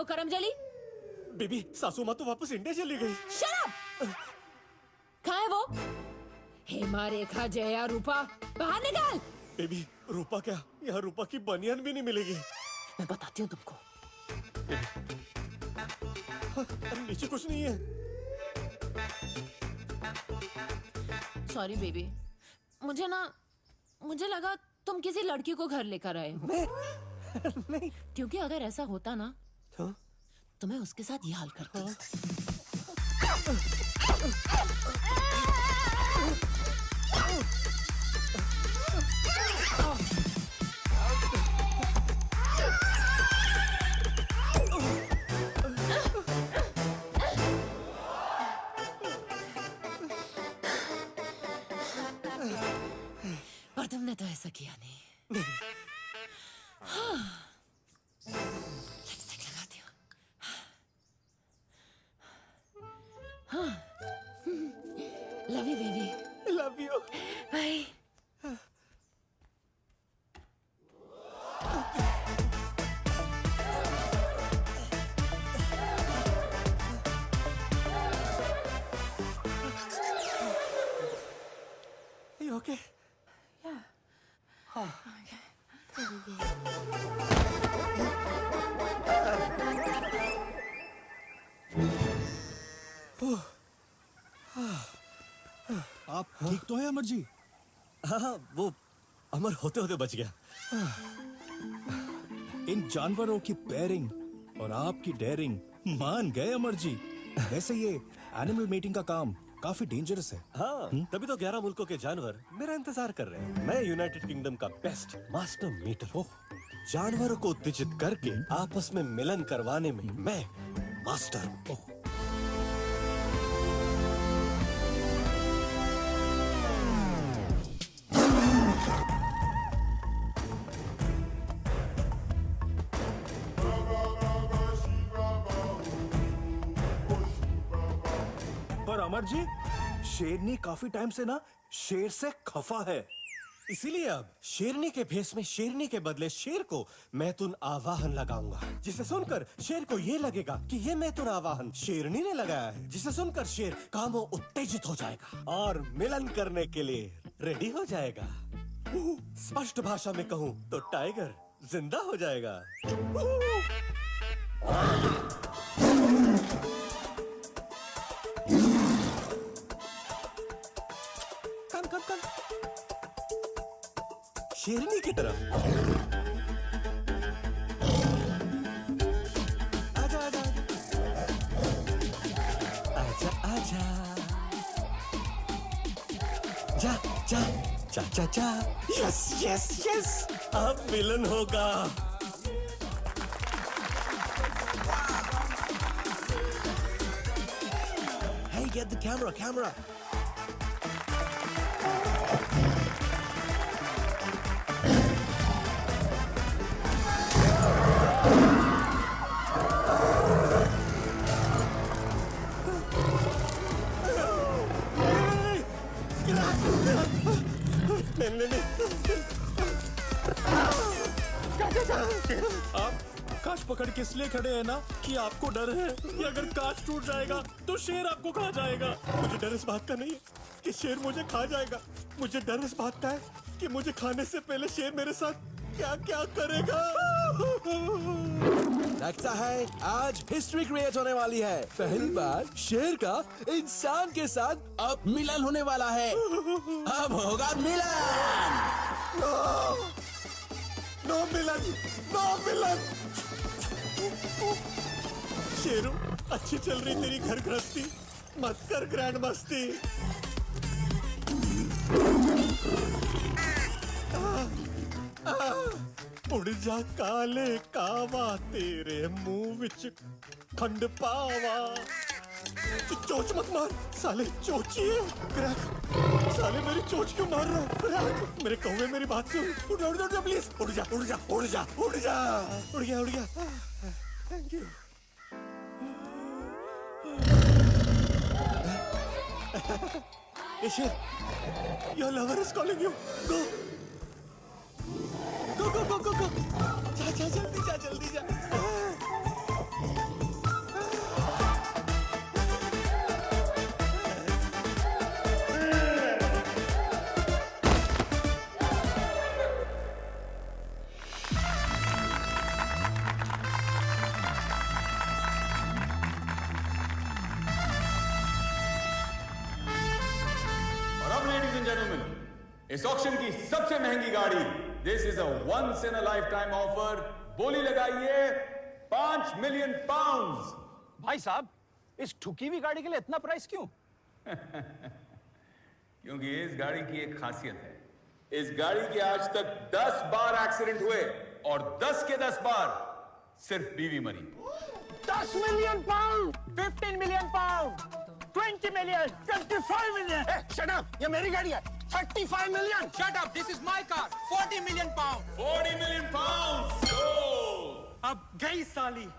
वो करमजली? बेबी सासू माँ तो वापस इंडिया चली गई। Shut up! कहाँ है वो? हेमा, रेखा, जया, रूपा, बाहर निकाल। बेबी रूपा क्या, यहाँ रूपा की बनियान भी नहीं मिलेगी। मैं बताती हूँ तुमको। अरे नीचे कुछ नहीं है। सॉरी बेबी, मुझे लगा तुम किसी लड़की को घर लेकर आए हो। नहीं क्योंकि अगर ऐसा होता ना हाँ? तो मैं उसके साथ ये हाल करती। पर तुमने तो ऐसा किया नहीं। लिपस्टिक लगाती हूँ। Love you baby. Love you. Bye. You okay? आप ठीक तो है अमर जी? हाँ वो अमर होते होते बच गया। इन जानवरों की पेयरिंग और आपकी डेयरिंग मान गए अमर जी। वैसे ये एनिमल मीटिंग का काम काफी डेंजरस है। हाँ तभी तो 11 मुल्कों के जानवर मेरा इंतजार कर रहे हैं। मैं यूनाइटेड किंगडम का बेस्ट मास्टर मीटर हूँ। जानवरों को उत्तेजित करके आपस में मिलन करवाने में मैं मास्टर हूँ। पर अमर जी, शेरनी काफी टाइम से ना शेर से खफा है। इसीलिए अब शेरनी के भेष में शेरनी के बदले शेर को मैथुन आवाहन लगाऊंगा, जिसे सुनकर शेर को ये लगेगा कि ये मैथुन आवाहन शेरनी ने लगाया है, जिसे सुनकर शेर कामों उत्तेजित हो जाएगा और मिलन करने के लिए रेडी हो जाएगा। स्पष्ट भाषा में कहूँ तो टाइगर जिंदा हो जाएगा। कम कम कम शेरनी की तरफ आजा आजा आजा आजा जा जा जा जा जा। यस यस यस अब मिलन होगा। Hey, get the camera. नहीं आप कांच पकड़ के इसलिए खड़े हैं ना कि आपको डर है कि अगर कांच टूट जाएगा तो शेर आपको खा जाएगा। मुझे डर इस बात का नहीं है कि शेर मुझे खा जाएगा। मुझे डर इस बात का है कि मुझे खाने से पहले शेर मेरे साथ क्या क्या करेगा। लगता है आज हिस्ट्री क्रिएट होने वाली है। पहली बार शेर का इंसान के साथ अब मिलन होने वाला है। अब होगा मिलन। नो मिलन, नो मिलन। शेरू अच्छी चल रही तेरी घर गृहस्थी, मत कर ग्रैंड मस्ती। उड़ जा काले कावा तेरे मुंह विच खंड पावा। चोच मत मार साले, चोचिए क्रैक। साले मेरी चोच क्यों मार रहा है क्रैक? मेरे कौवे मेरी बात सुन। उड़ जा प्लीज, उड़ जा उड़ जा उड़ जा उड़ जा। उड़ गया। Thank you. Ishe, your lover is calling you. Go. Go. जा जल्दी जा। एंड जेंटलमैन, इस ऑक्शन की सबसे महंगी गाड़ी, this is a once in a life time offer. बोली लगाइए 5 मिलियन पाउंड्स। भाई साहब, इस ठुकी हुई गाड़ी के लिए इतना प्राइस क्यों? क्योंकि इस गाड़ी की एक खासियत है, इस गाड़ी के आज तक 10 बार एक्सीडेंट हुए और 10 के 10 बार सिर्फ बीवी मरी। 10 million pound, 15 million pound, 20 million, 25 million. Shut up, ये मेरी गाड़ी है। 35 million. Shut up! This is my car. 40 million pounds. 40 million pound. अब गई साली।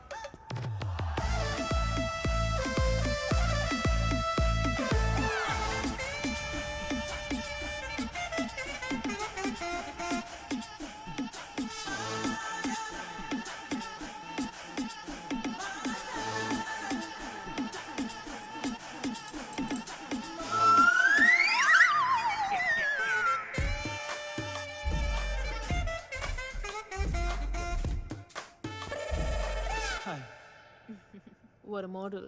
What a model.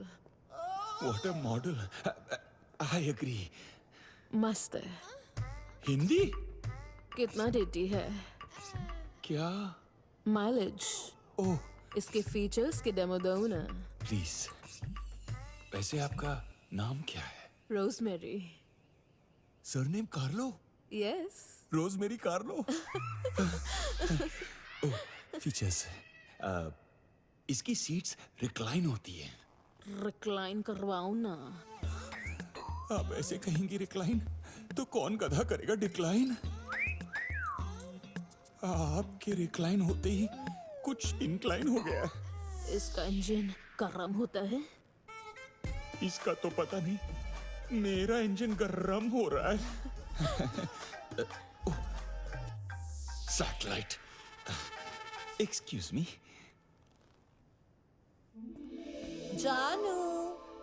What a model. I agree. मस्त है. हिंदी? कितना देती है? क्या? माइलेज. ओह, इसके फीचर्स के डेमो दो ना. प्लीज। वैसे आपका नाम क्या है? Rosemary. Surname Carlo? Yes. Rosemary Carlo? Oh, features. इसकी सीट्स रिक्लाइन होती है। रिक्लाइन करवाओ ना. आप ऐसे कहेंगी रिक्लाइन तो कौन गधा करेगा डिक्लाइन? आपके रिक्लाइन होते ही कुछ इंक्लाइन हो गया। इसका इंजन गर्म होता है. इसका तो पता नहीं, मेरा इंजन गर्म हो रहा है। Satellite. Excuse me. Janu,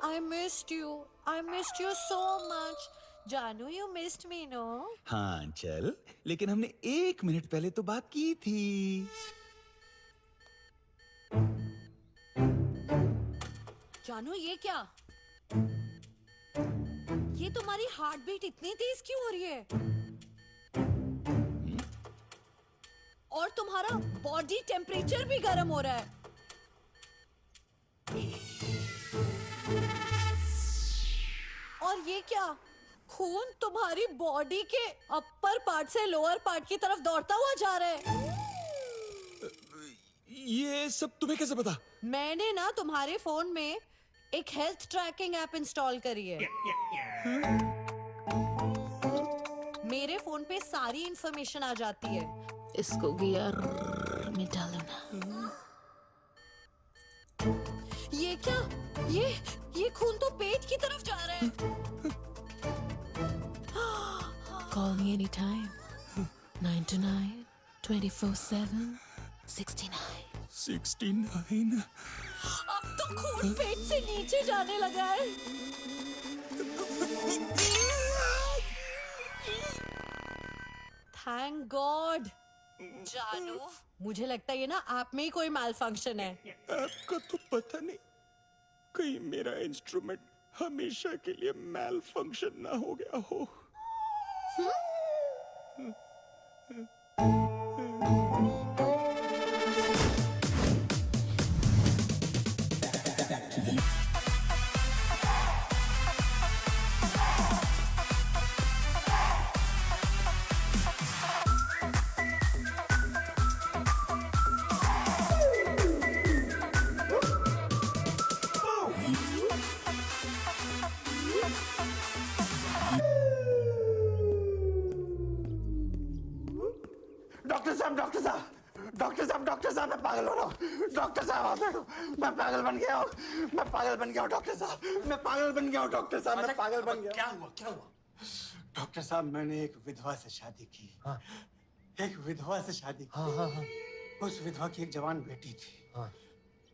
I missed you. I missed you so much. Janu, you missed me, no? हाँ चल, लेकिन हमने 1 मिनट पहले तो बात की थी। जानू, ये क्या? ये तुम्हारी हार्ट बीट इतनी तेज क्यों हो रही है? और तुम्हारा बॉडी टेम्परेचर भी गर्म हो रहा है। और ये क्या? खून तुम्हारी बॉडी के अपर पार्ट से लोअर पार्ट की तरफ दौड़ता हुआ जा रहा है। ये सब तुम्हें कैसे पता? मैंने ना तुम्हारे फोन में एक हेल्थ ट्रैकिंग ऐप इंस्टॉल करी है। मेरे फोन पे सारी इंफॉर्मेशन आ जाती है। इसको गियर में डालो ना. ये क्या? ये खून तो पेट की तरफ जा रहा है। Call me anytime. 9 to 9, 24/7, 69. 69। अब तो खून पेट से नीचे जाने लगा है। Thank God. जानू, मुझे लगता है ये ना आप में ही कोई माल फंक्शन है। आपका तो पता नहीं, कहीं मेरा इंस्ट्रूमेंट हमेशा के लिए मैल फंक्शन ना हो गया हो। डॉक्टर साहब, मैं पागल हो रहा हूँ। डॉक्टर साहब, आप बैठो। मैं पागल बन गया हूँ। मैं पागल बन गया हूँ डॉक्टर साहब। मैं पागल बन गया हूँ डॉक्टर साहब। मैं पागल बन गया। क्या हुआ? डॉक्टर साहब, मैंने एक विधवा से शादी की। हाँ। एक विधवा से शादी की। हाँ। उस विधवा की एक जवान बेटी थी। हाँ।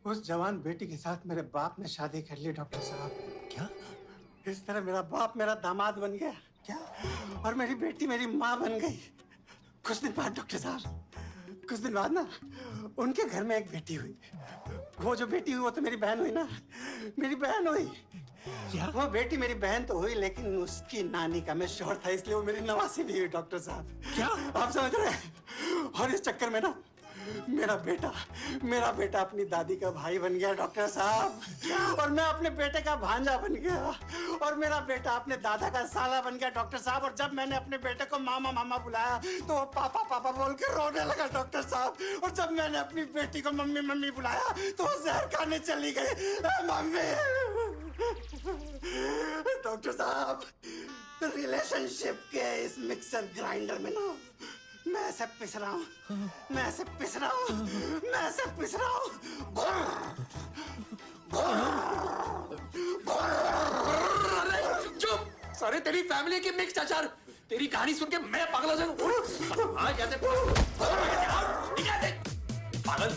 उस जवान बेटी के साथ मेरे बाप ने शादी कर ली डॉक्टर साहब। क्या? इस तरह मेरा बाप मेरा दामाद बन गया। क्या? और मेरी बेटी मेरी माँ बन गई। कुछ दिन बाद डॉक्टर साहब, कुछ दिन बाद ना उनके घर में एक बेटी हुई। वो जो बेटी हुई वो तो मेरी बहन हुई ना। मेरी बहन हुई। क्या? वो बेटी मेरी बहन तो हुई, लेकिन उसकी नानी का मैं शोर था, इसलिए वो मेरी नवासी भी हुई डॉक्टर साहब। क्या? आप समझ रहे हैं? और इस चक्कर में ना मेरा बेटा अपनी दादी का भाई बन गया डॉक्टर साहब, और मैं अपने बेटे का भांजा बन गया, और मेरा बेटा अपने दादा का साला बन गया डॉक्टर साहब। और जब मैंने अपने बेटे को मामा मामा बुलाया तो वो पापा पापा बोल के रोने लगा डॉक्टर साहब, और जब मैंने अपनी बेटी को मम्मी मम्मी बुलाया तो वो जहर खाने चली गई। मम्मी डॉक्टर साहब, रिलेशनशिप के इस मिक्सर ग्राइंडर में ना मैं ऐसे पिस रहा हूँ, चुप! सारे तेरी फैमिली की मिक्स्ड अचार, तेरी कहानी सुन के मैं पागल हो जाऊं। हाँ कैसे पागल?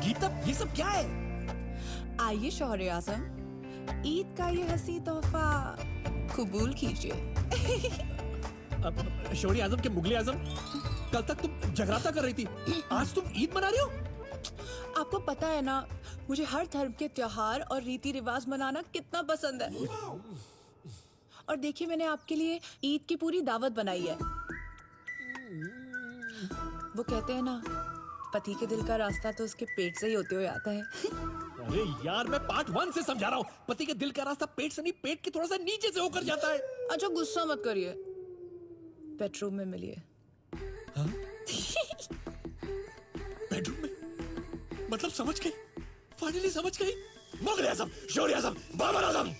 गीता, ये सब क्या है? आइए शौहरे आजम, ईद का ये हंसी तोहफा कबूल कीजिए। शौर्य आजम के मुगले आजम, कल तक तुम जगराता कर रही थी, आज तुम ईद मना रही हो? आपको पता है ना, मुझे हर धर्म के त्योहार और रीति रिवाज मनाना कितना पसंद है। और देखिए, मैंने आपके लिए ईद की पूरी दावत बनाई है। वो कहते हैं ना, पति के दिल का रास्ता तो उसके पेट से ही होते हुए आता है। अरे यार, मैं पार्ट 1 से समझा रहा हूँ। पति के दिल का रास्ता पेट से नहीं, पेट के थोड़ा सा नीचे से होकर जाता है। अच्छा, गुस्सा मत करिए, बेडरूम में मिलिए। बेडरूम में? मतलब समझ गई, फाइनली समझ गई। मुगल आजम, शौर्य आजम, बाबर आजम।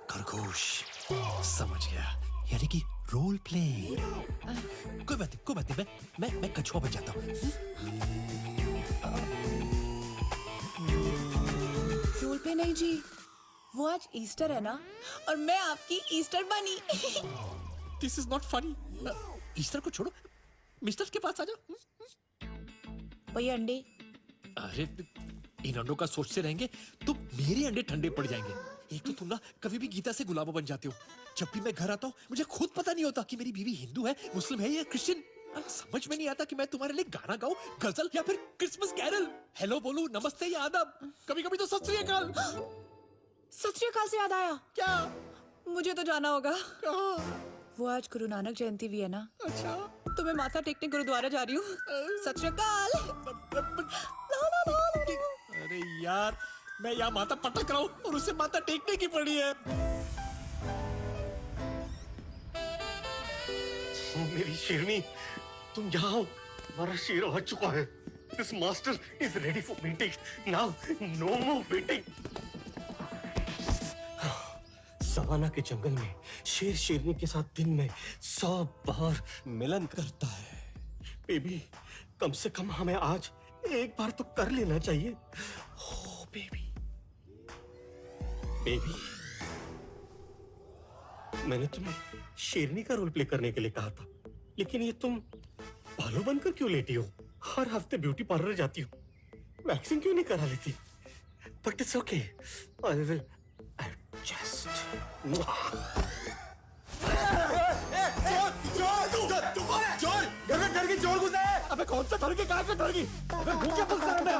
खरगोश, समझ गया, यानी कि रोल प्ले। कोई बात नहीं, मैं कछुआ बन जाता हूँ। रोल पे नहीं जी, वो आज ईस्टर है ना, और मैं आपकी ईस्टर बनी। This is not funny. Easter को छोड़ो, मिस्टर के पास आ जाओ। वही अंडे। अरे, इन अंडों का सोचते रहेंगे तो मेरे अंडे ठंडे पड़ जाएंगे। एक तो तुम ना कभी भी गीता से गुलाबो बन जाते हो। जब भी मैं घर आता हूँ, मुझे खुद पता नहीं होता कि मेरी बीवी हिंदू है, मुस्लिम है या क्रिश्चियन। समझ में नहीं आता कि मैं तुम्हारे लिए गाना गाऊं, गजल या फिर क्रिसमस कैरल। हेलो बोलूं, नमस्ते या आदाब, कभी कभी तो सत श्री अकाल। सत श्री अकाल से याद आया, क्या? मुझे तो जाना होगा। कहाँ? वो आज गुरु नानक जयंती भी है ना, अच्छा, तो मैं माथा टेकने गुरुद्वारा जा रही हूँ। सत श्री अकाल। अरे यार, मैं यहाँ माथा पटक रहा हूँ और उसे माथा टेकने की पड़ी है। मेरी शेरनी, तुम यहाँ आओ, हमारा शेर आ चुका है। This master is ready for meeting. Now, no more waiting. Savannah के जंगल में शेर शेरनी के साथ दिन में 100 बार मिलन करता है। बेबी, कम से कम हमें आज एक बार तो कर लेना चाहिए। ओ बेबी, बेबी, मैंने तुम्हें शेरनी का रोल प्ले करने के लिए कहा था, लेकिन ये तुम भालू बनकर क्यों लेटी हो? हर हफ्ते ब्यूटी पार्लर जाती हो, वैक्सिंग क्यों नहीं करा लेती? But it's okay, I will adjust. घर के चोर घुसा है। अबे कौन सा घर के, कहाँ का घर की? अबे मुंह क्या बोलता है मेरा?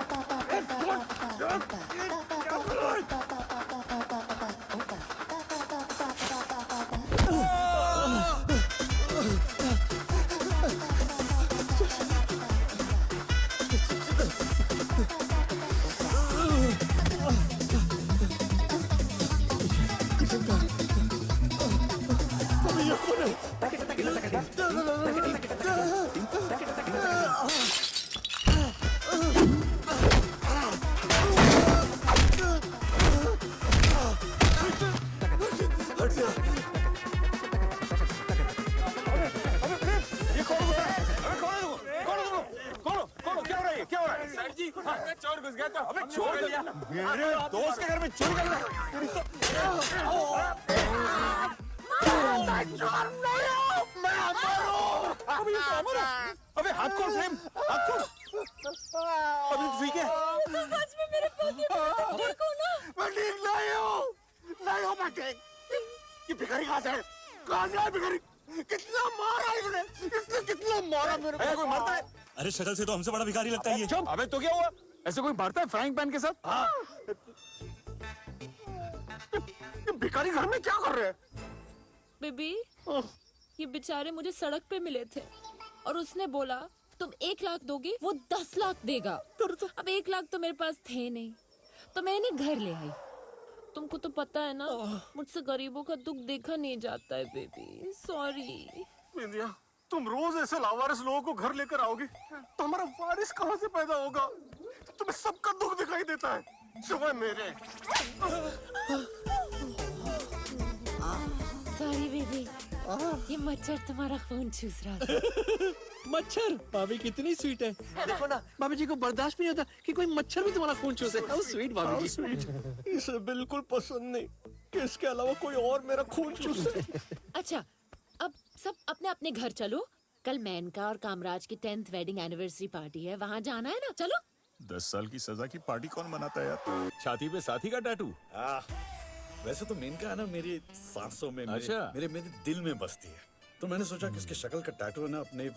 चोर मेरे दोस्त के घर में चोरी करना अबे हाथ खोल प्रेम, हाथ खोल। अभी ठीक है? सच में मेरे पति ठीक हो ना? मैं ठीक नहीं हूँ, नहीं हूँ मैं ठीक। ये भिखारी कहाँ से है? कहाँ से है भिखारी? कितना मारा इसने कितना मारा मेरे को? कोई मारता है? अरे शक्ल से तो हमसे बड़ा भिखारी लगता है ये। चुप। अबे तो क्या हुआ? ऐसे कोई मारता है फ्राइंग पैन के साथ? हाँ। ये भिखारी घर में क्या कर रहे हैं? बेबी, ये बेचारे मुझे सड़क पे मिले थे और उसने बोला तुम 1 लाख दोगी, वो 10 लाख देगा। अब 1 लाख तो मेरे पास थे नहीं, तो मैं इन्हें घर ले आई। तुमको तो पता है ना, मुझसे गरीबों का दुख देखा नहीं जाता है बेबी। सॉरी। बिंदिया, तुम रोज ऐसे लावारिस लोगों को घर लेकर आओगे तो हमारा वारिस कहाँ से पैदा होगा? तुम्हें सबका दुख दिखाई देता है, सिवाय मेरे। सॉरी बेबी, ये मच्छर तुम्हारा खून चूस रहा था। मच्छर भाभी कितनी स्वीट है। देखो ना, भाभी जी को बर्दाश्त नहीं होता कि कोई मच्छर भी तुम्हारा खून चूसे। हाउ स्वीट भाभी जी। इसे बिल्कुल पसंद नहीं कि इसके अलावा कोई और मेरा खून चूसे। अच्छा, अब सब अपने अपने घर चलो। कल मेनका और कामराज की 10th वेडिंग एनिवर्सरी पार्टी है, वहाँ जाना है ना? चलो। 10 साल की सजा की पार्टी कौन मनाता है यार? छाती पे साथी का टैटू? वैसे तो मेनका है ना मेरी सांसों में, अच्छा। मेरे दिल में बसती है। तो मैंने सोचा कि इसकी शक्ल का टैटू है ना अपने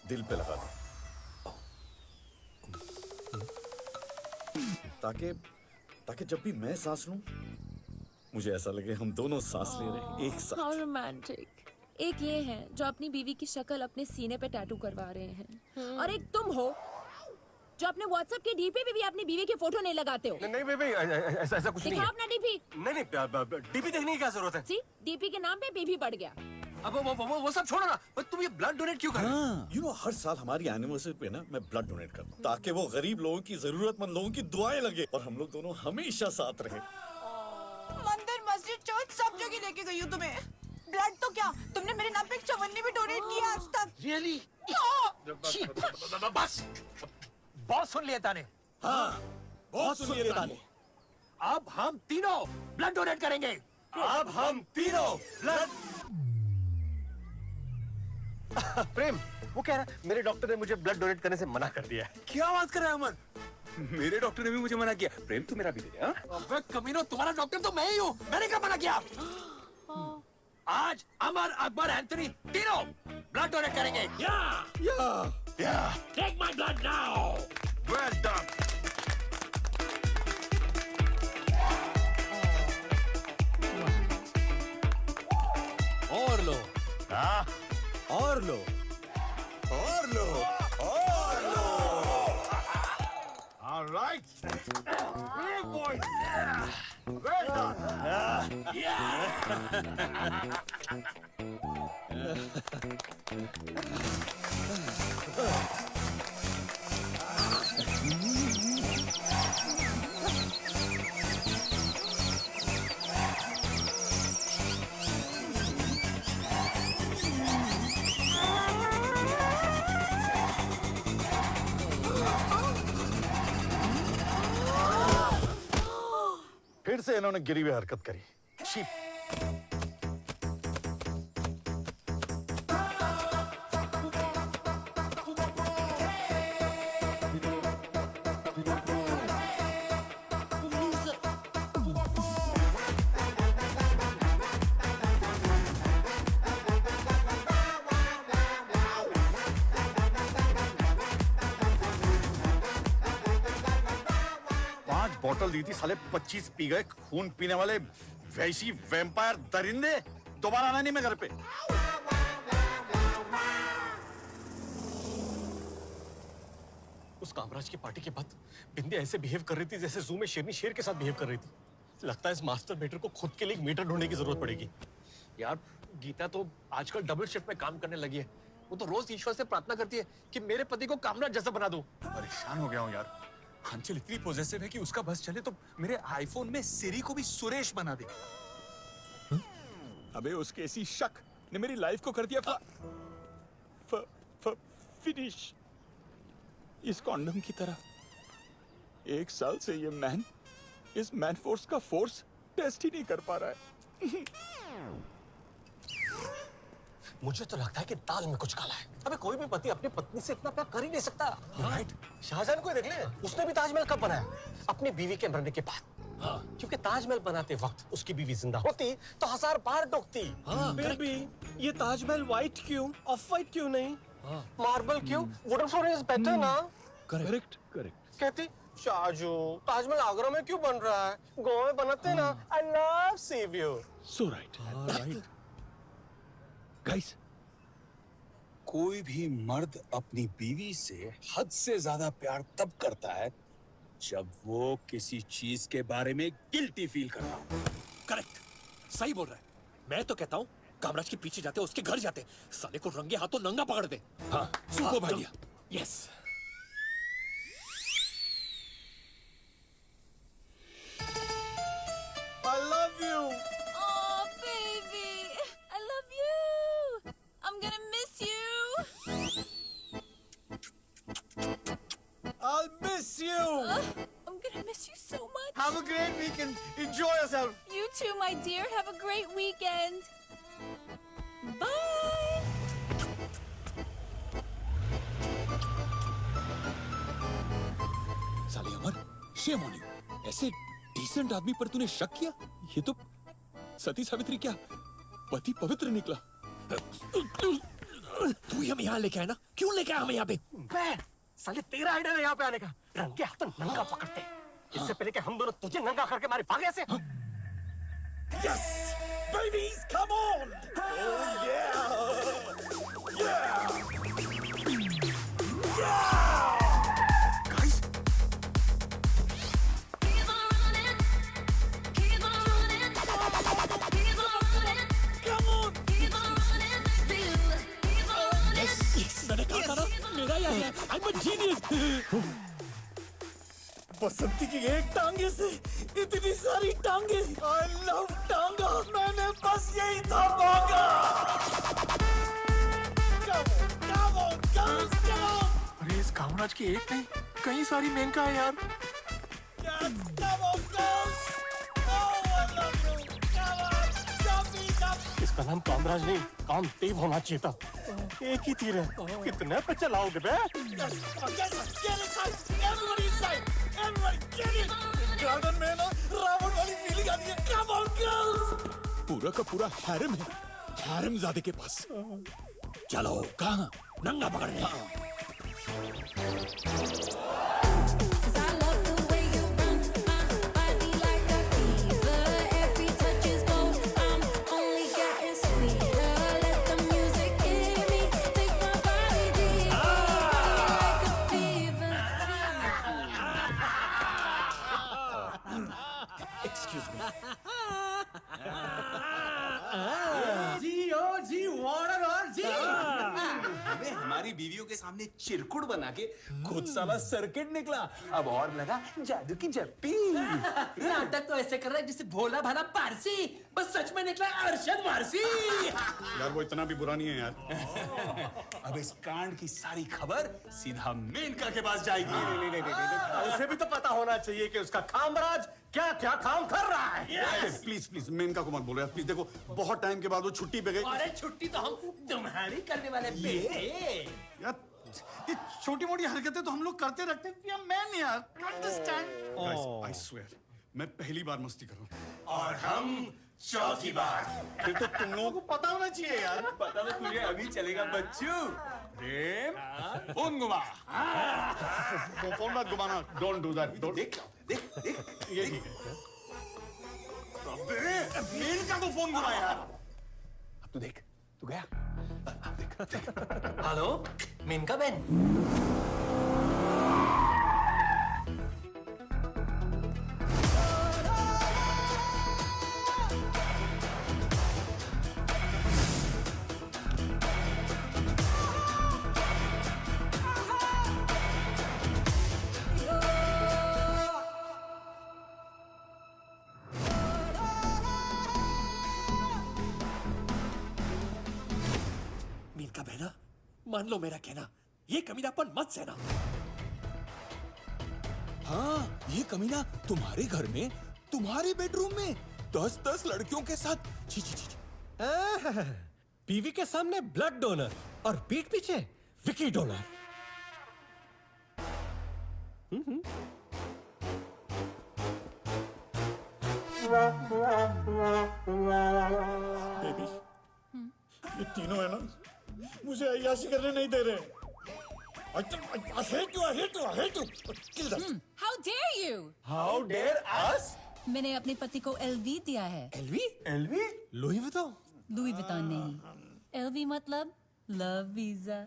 दिल पे लगा दूं, ताकि जब भी मैं सांस लूं मुझे ऐसा लगे हम दोनों सांस ले रहे हैं एक साथ। How romantic. एक ये है जो अपनी बीवी की शक्ल अपने सीने पे टैटू करवा रहे हैं, और एक तुम हो जो अपने व्हाट्सएप के डीपी पे भी अपनी बीवी की फोटो नहीं लगाते हो। नहीं बेबी, ऐसा कुछ नहीं दिखाओ है। अपना डीपी। नहीं, डीपी देखने की क्या जरूरत है? सी, डीपी के नाम पे बीवी बढ़ गया। अब वो सब छोड़ो ना, पर तुम ये ब्लड डोनेट क्यों कर रहे हो? यू नो हर साल हमारी एनिवर्सरी पे ना मैं ब्लड डोनेट करता हूँ ताकि वो गरीब लोगों की, जरूरतमंद लोगों की दुआएं लगे और हम लोग दोनों हमेशा साथ रहे। मंदिर, मस्जिद, चर्च सब जगह लेके गई हूँ तुम्हें। ब्लड तो क्या, तुमने मेरे नाम पे एक चवन्नी भी डोनेट किया आज तक। रियली? बस बहुत सुन लिया ताने। हाँ, बहुत सुन लिया ताने। अब हम तीनों ब्लड डोनेट करेंगे। अब हम तीनों ब्लड। प्रेम, वो कह रहा है मेरे डॉक्टर ने मुझे ब्लड डोनेट करने से मना कर दिया है। क्या बात कर रहा है अमन? मेरे डॉक्टर ने भी मुझे मना किया। प्रेम तू मेरा भी दे दे। हाँ? अबे कमीनो, तुम्हारा डॉक्टर तो मैं ही हूँ। मैंने क्या मना किया? आज अमर, अकबर, एंथनी तीनों ब्लड डोनेट करेंगे। Take my blood now. Well done. और लो। हाँ? और लो, और लो, और लो। All right. Good boy. Well done. फिर से इन्होंने गिरी हुई हरकत करी। बोतल दी थी, साले 25 पी गए। खून पीने वाले वैसी वैम्पायर दरिंदे। दोबारा आना नहीं मैं घर पे। उस कामराज की पार्टी के बाद बिंदी ऐसे बिहेव कर रही थी जैसे जू में शेरनी शेर के साथ बिहेव कर रही थी। लगता है इस मास्टर बेटर को खुद के लिए एक मीटर ढूंढने की जरूरत पड़ेगी। यार गीता तो आजकल डबल शिफ्ट में काम करने लगी है। वो तो रोज ईश्वर से प्रार्थना करती है कि मेरे पति को कामराज जैसा बना दो। परेशान हो गया हूँ यार। अंचल इतनी पॉजिटिव है कि उसका बस चले तो मेरे आईफोन में सिरी को भी सुरेश बना दे। अबे उसके ऐसी शक ने मेरी लाइफ को कर दिया फिनिश। इस कॉन्डम की तरह 1 साल से ये मैन इस मैन फोर्स का फोर्स टेस्ट ही नहीं कर पा रहा है। मुझे तो लगता है कि दाल में कुछ काला है। अबे कोई भी पति अपनी पत्नी से इतना प्यार कर ही नहीं सकता। राइट। शाहजहां को ही देख ले, उसने भी ताजमहल कब बनाया? अपनी बीवी के मरने के बाद। क्योंकि ताजमहल बनाते वक्त उसकी बीवी जिंदा होती तो 1000 बार टोकती। फिर भी ये ताजमहल व्हाइट क्यों, ऑफ व्हाइट क्यों नहीं? मार्बल क्यों? वुडन फ्लोरिंग इज बेटर ना। करेक्ट। कहती शाहजू ताजमहल आगरा में क्यों बन रहा है, गोवा में बनाते ना। I love C view. So right. Guys, कोई भी मर्द अपनी बीवी से हद से ज्यादा प्यार तब करता है जब वो किसी चीज के बारे में गिल्टी फील करता हो। करेक्ट, सही बोल रहा है। मैं तो कहता हूँ कामराज के पीछे जाते, उसके घर जाते, साले को रंगे हाथों नंगा पकड़ दे। हाँ, super idea. Yes. I love you. Oh, baby. I love you. I'm gonna miss you. I'll miss you. I'm gonna miss you so much. Have a great weekend. Enjoy yourself. You too, my dear. Have a great weekend. Bye. साले अमर, shame on you. ऐसे decent आदमी पर तूने शक किया? ये तो सती सावित्री क्या पति पवित्र निकला। तू ही हमें यहाँ लेके आया ना, क्यों लेके आया हमें यहाँ पे? साले तेरा आइडिया है यहाँ पे आने का। रंगे हाथों नंगा पकड़ते, इससे पहले कि हम दोनों तुझे नंगा करके मारे भागे से। Yes, babies, come on! Oh yeah! Guys, मैंने कहा था ना, मेरा ही आया। I'm a genius। बसंती की एक टांगे से इतनी सारी टांगे। I love टांगा। मैंने बस यही था मांगा। Come on, girls, come on! अरे इस कामराज की एक नहीं, कई सारी मेनका है यार। Yes, come on, girls! Oh, I love you! Come on, jump me, jump! इसका नाम कामराज नहीं, कामदेव होना चाहिए था। एक ही तीर है, कितने पे चलाओगे बे? Yes, get inside! Everybody inside! Everybody, get in! Garden में ना रावण वाली फीलिंग आती है। Come on, girls! पूरा का पूरा हैरम है, हैरमजादे के पास। चलो, कहाँ? नंगा पकड़ने। Cause I love the way you run my body like a fever. Every touch is gold. I'm only getting sweeter. Let the music hit me. Take my body deeper. Like a fever. Excuse me. जी warden और जी हमें हमारी बीवियों के सामने चिरकुट बना के खुद साला सर्किट निकला। अब और लगा जादू की जप्पी। नाटक तो ऐसे कर रहा है जिसे भोला भाला पारसी, बस सच में निकला अरशद वारसी। यार वो इतना भी बुरा नहीं है यार। अब इस कांड की सारी खबर सीधा मेनका के पास जाएगी। उसे भी तो पता होना चाहिए कि उसका कामराज क्या क्या काम कर रहा है। प्लीज प्लीज मेनका को मत बोलो यार, प्लीज। देखो बहुत टाइम के बाद वो छुट्टी पे गई। अरे छुट्टी तो हम तुम्हारी करने वाले बेटे। यार ये छोटी मोटी हरकतें तो हम लोग करते रखते हैं। मैन यार अंडरस्टैंड। आई स्वेयर मैं पहली बार मस्ती कर रहा हूँ। और हम चौथी बार। फिर तो तुम लोगों को पता होना चाहिए यार। पता तो तुझे अभी चलेगा बच्चू। प्रेम फोन घुमा। फोन मत घुमाना। Don't do that. देख देख देख ये ठीक है। अबे मेनका को फोन घुमा यार। अब तू देख, तू गया। हेलो मेनका बहन। मीनका बहना, मान लो मेरा कहना, ये कमीनापन मत सहना। हाँ, ये कमीना तुम्हारे घर में, तुम्हारे बेडरूम में 10-10 लड़कियों के साथ। छी छी छी छी। बीवी के सामने ब्लड डोनर और पीठ पीछे विकी डोनर। बेबी, ये तीनों है ना, मुझे अय्याशी करने नहीं दे रहे। I hate you, I hate you, I hate you. Kill them. How dare you? How dare us? मैंने अपने पति को LV दिया है। LV? Louis Vuitton. Louis Vuitton नहीं। LV मतलब लव वीजा।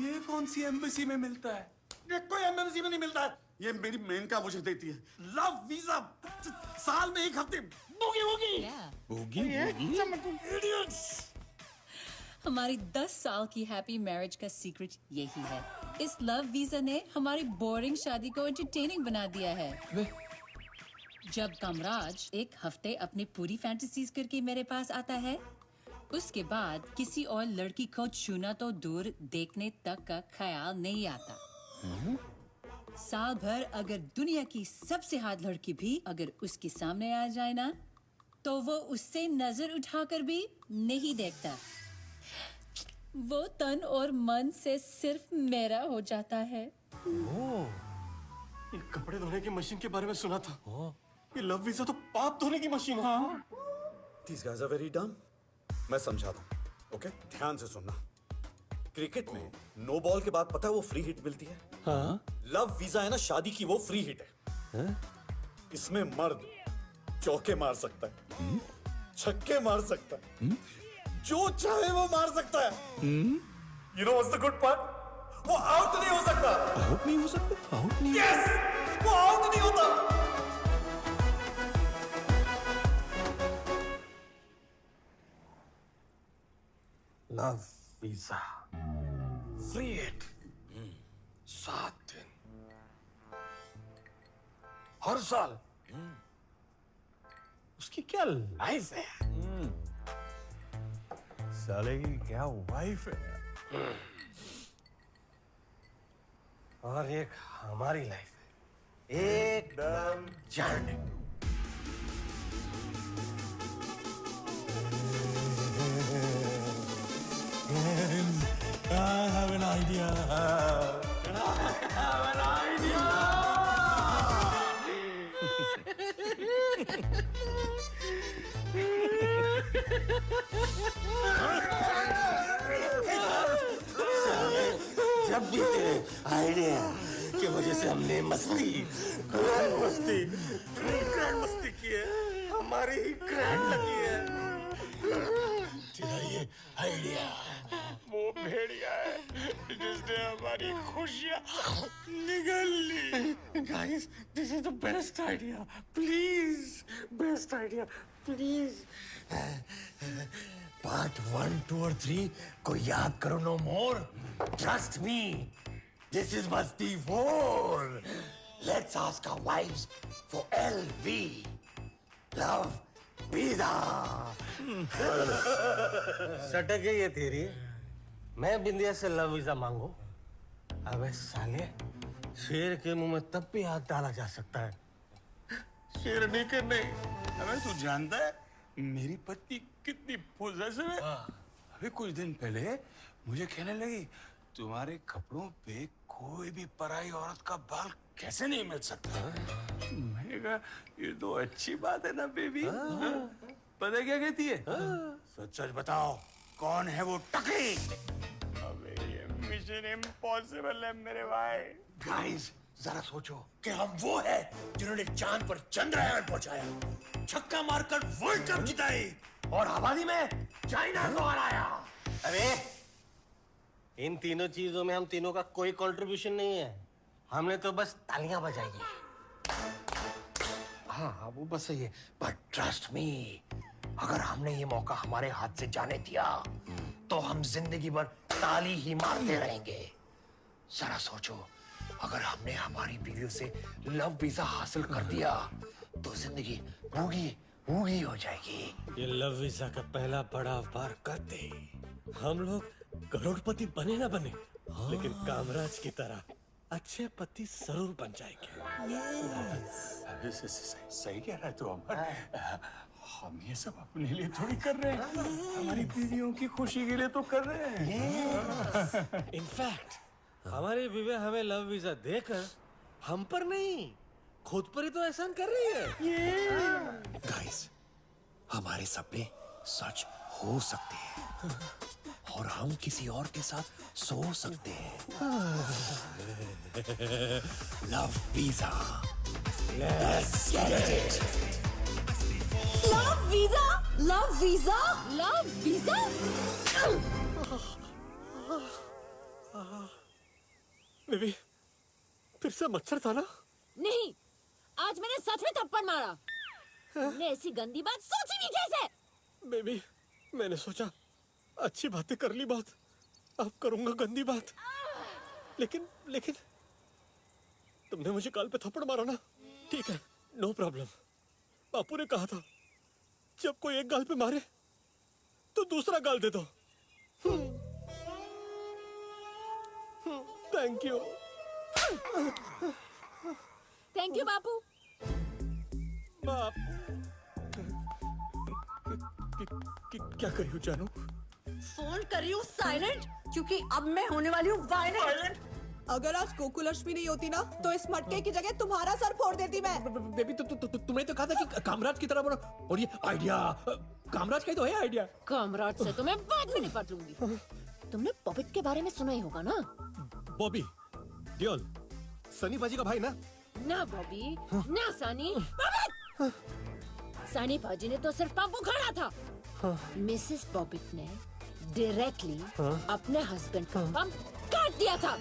ये कौन सी एम्बेसी में मिलता है? ये कोई एमबेसी में नहीं मिलता है। ये मेरी मेनका मुझे देती है। लव वीजा साल में 1 हफ्ते। Boogie boogie. Idiots. हमारी 10 साल की हैप्पी मैरिज का सीक्रेट यही है। इस लव वीजा ने हमारी बोरिंग शादी को एंटरटेनिंग बना दिया है। जब कामराज 1 हफ्ते अपनी पूरी फैंटेसीज करके मेरे पास आता है, उसके बाद किसी और लड़की को छूना तो दूर देखने तक का ख्याल नहीं आता। साल भर अगर दुनिया की सबसे हॉट लड़की भी अगर उसके सामने आ जाए ना, तो वो उससे नजर उठाकर भी नहीं देखता। वो तन और मन से सिर्फ मेरा हो जाता है। ये कपड़े धोने की मशीन के बारे में सुना था। ये लव वीजा तो पाप धोने की मशीन है। These guys are very dumb. मैं समझाता हूँ, ओके? ध्यान से सुनना। क्रिकेट में नो बॉल के बाद पता है वो फ्री हिट मिलती है। हाँ? लव वीजा है ना शादी की, वो फ्री हिट है। इसमें मर्द चौके मार सकता है, छक्के मार सकता है, जो चाहे वो मार सकता है। You know what's the good part? वो आउट नहीं हो सकता। आउट नहीं हो सकता? आउट नहीं? Yes! वो आउट नहीं होता। लव वीजा फ्री हिट 7 दिन हर साल। उसकी क्या लाइफ है, साले की क्या वाइफ है, और एक हमारी लाइफ है एकदम जाने। I have an idea. जब भी तेरे आइडिया की वजह से हमने ग्रैंड मस्ती की है, हमारी ही ग्रैंड लगी है। तेरा ये आइडिया वो भेड़िया है जिसने हमारी खुशियाँ निगल ली। Guys, this is the best idea, please, best idea, please. Part 1, 2 और 3 को याद करो, no more. Trust me, this is Masti 4। Let's ask our wives for LV, love visa. सटक है ये तेरी। मैं बिंदिया से लव वीजा मांगू? अबे साले, शेर के मुंह में तब भी हाथ डाला जा सकता है, शेरनी के नहीं। अबे तू जानता है मेरी पत्नी कितनी पॉजिटिव है? अभी कुछ दिन पहले मुझे कहने लगी, तुम्हारे कपड़ों पे कोई भी पराई औरत का बाल कैसे नहीं मिल सकता? मैंने कहा ये तो अच्छी बात है ना बेबी। पता क्या कहती है? सच सच बताओ, कौन है वो टकली? अबे ये मिशन इम्पॉसिबल है मेरे भाई। गाइस, जरा सोचो कि हम वो है जिन्होंने चांद पर चंद्रयान पहुंचाया, छक्का मारकर वर्ल्ड कप जिताई और आबादी में चाइना को हराया। अरे इन तीनों चीजों में हम तीनों का कोई कंट्रीब्यूशन नहीं है। हमने तो बस तालियां बजाई है। हाँ, वो बस सही है, बट ट्रस्ट मी, अगर हमने ये मौका हमारे हाथ से जाने दिया तो हम जिंदगी भर ताली ही मारते रहेंगे। जरा सोचो, अगर हमने हमारी बीवियों से लव वीजा हासिल कर दिया तो जिंदगी भूगी भूगी हो जाएगी। ये लव वीजा का पहला बड़ा वार करते ही हम लोग करोड़पति बने ना बने, लेकिन कामराज की तरह अच्छे पति जरूर बन जाएंगे। सही कह रहा है तू अमर। हम ये सब अपने लिए थोड़ी कर रहे हैं, हमारी बीवियों की खुशी के लिए तो कर रहे हैं। इनफैक्ट हमारी बीवी हमें लव वीजा देकर हम पर नहीं, खुद पर ही तो एहसान कर रही है। गाइस, हमारे सपने सच हो सकते हैं और हम किसी और के साथ सो सकते हैं। Love visa, let's get it. Love visa, love visa, love visa. Baby, फिर से मच्छर था ना? नहीं, आज मैंने सच में थप्पड़ मारा। तुमने ऐसी गंदी बात सोची भी कैसे? बेबी, मैंने सोचा अच्छी बातें कर ली बहुत, अब करूंगा गंदी बात। लेकिन तुमने मुझे गाल पे थप्पड़ मारा ना, ठीक है, नो प्रॉब्लम। बापू ने कहा था जब कोई एक गाल पे मारे तो दूसरा गाल दे दो। Thank you. थैंक यू बापू। बाप क्या करी हूँ जानू? फोन कर रही हूँ साइलेंट, क्योंकि अब मैं होने वाली हूँ वायलेंट। अगर आज गोकुलक्ष्मी नहीं होती ना, तो इस मटके की जगह तुम्हारा सर फोड़ देती मैं। बेबी, तुमने तो कहा था कि कामराज की तरह बनो, और ये आइडिया कामराज का ही तो है आइडिया। कामराज से तो मैं बाद में निपट लूंगी। तुमने पॉपिट के बारे में सुना ही होगा ना? बॉबी डियोल, सनी बाजी का भाई ना? ना बॉबी, ना सनी। सनी बाजी ने तो सिर्फ पंप उखाड़ा था। मिसेस पॉपिट ने डायरेक्टली अपने हस्बैंड का पंप काट दिया था।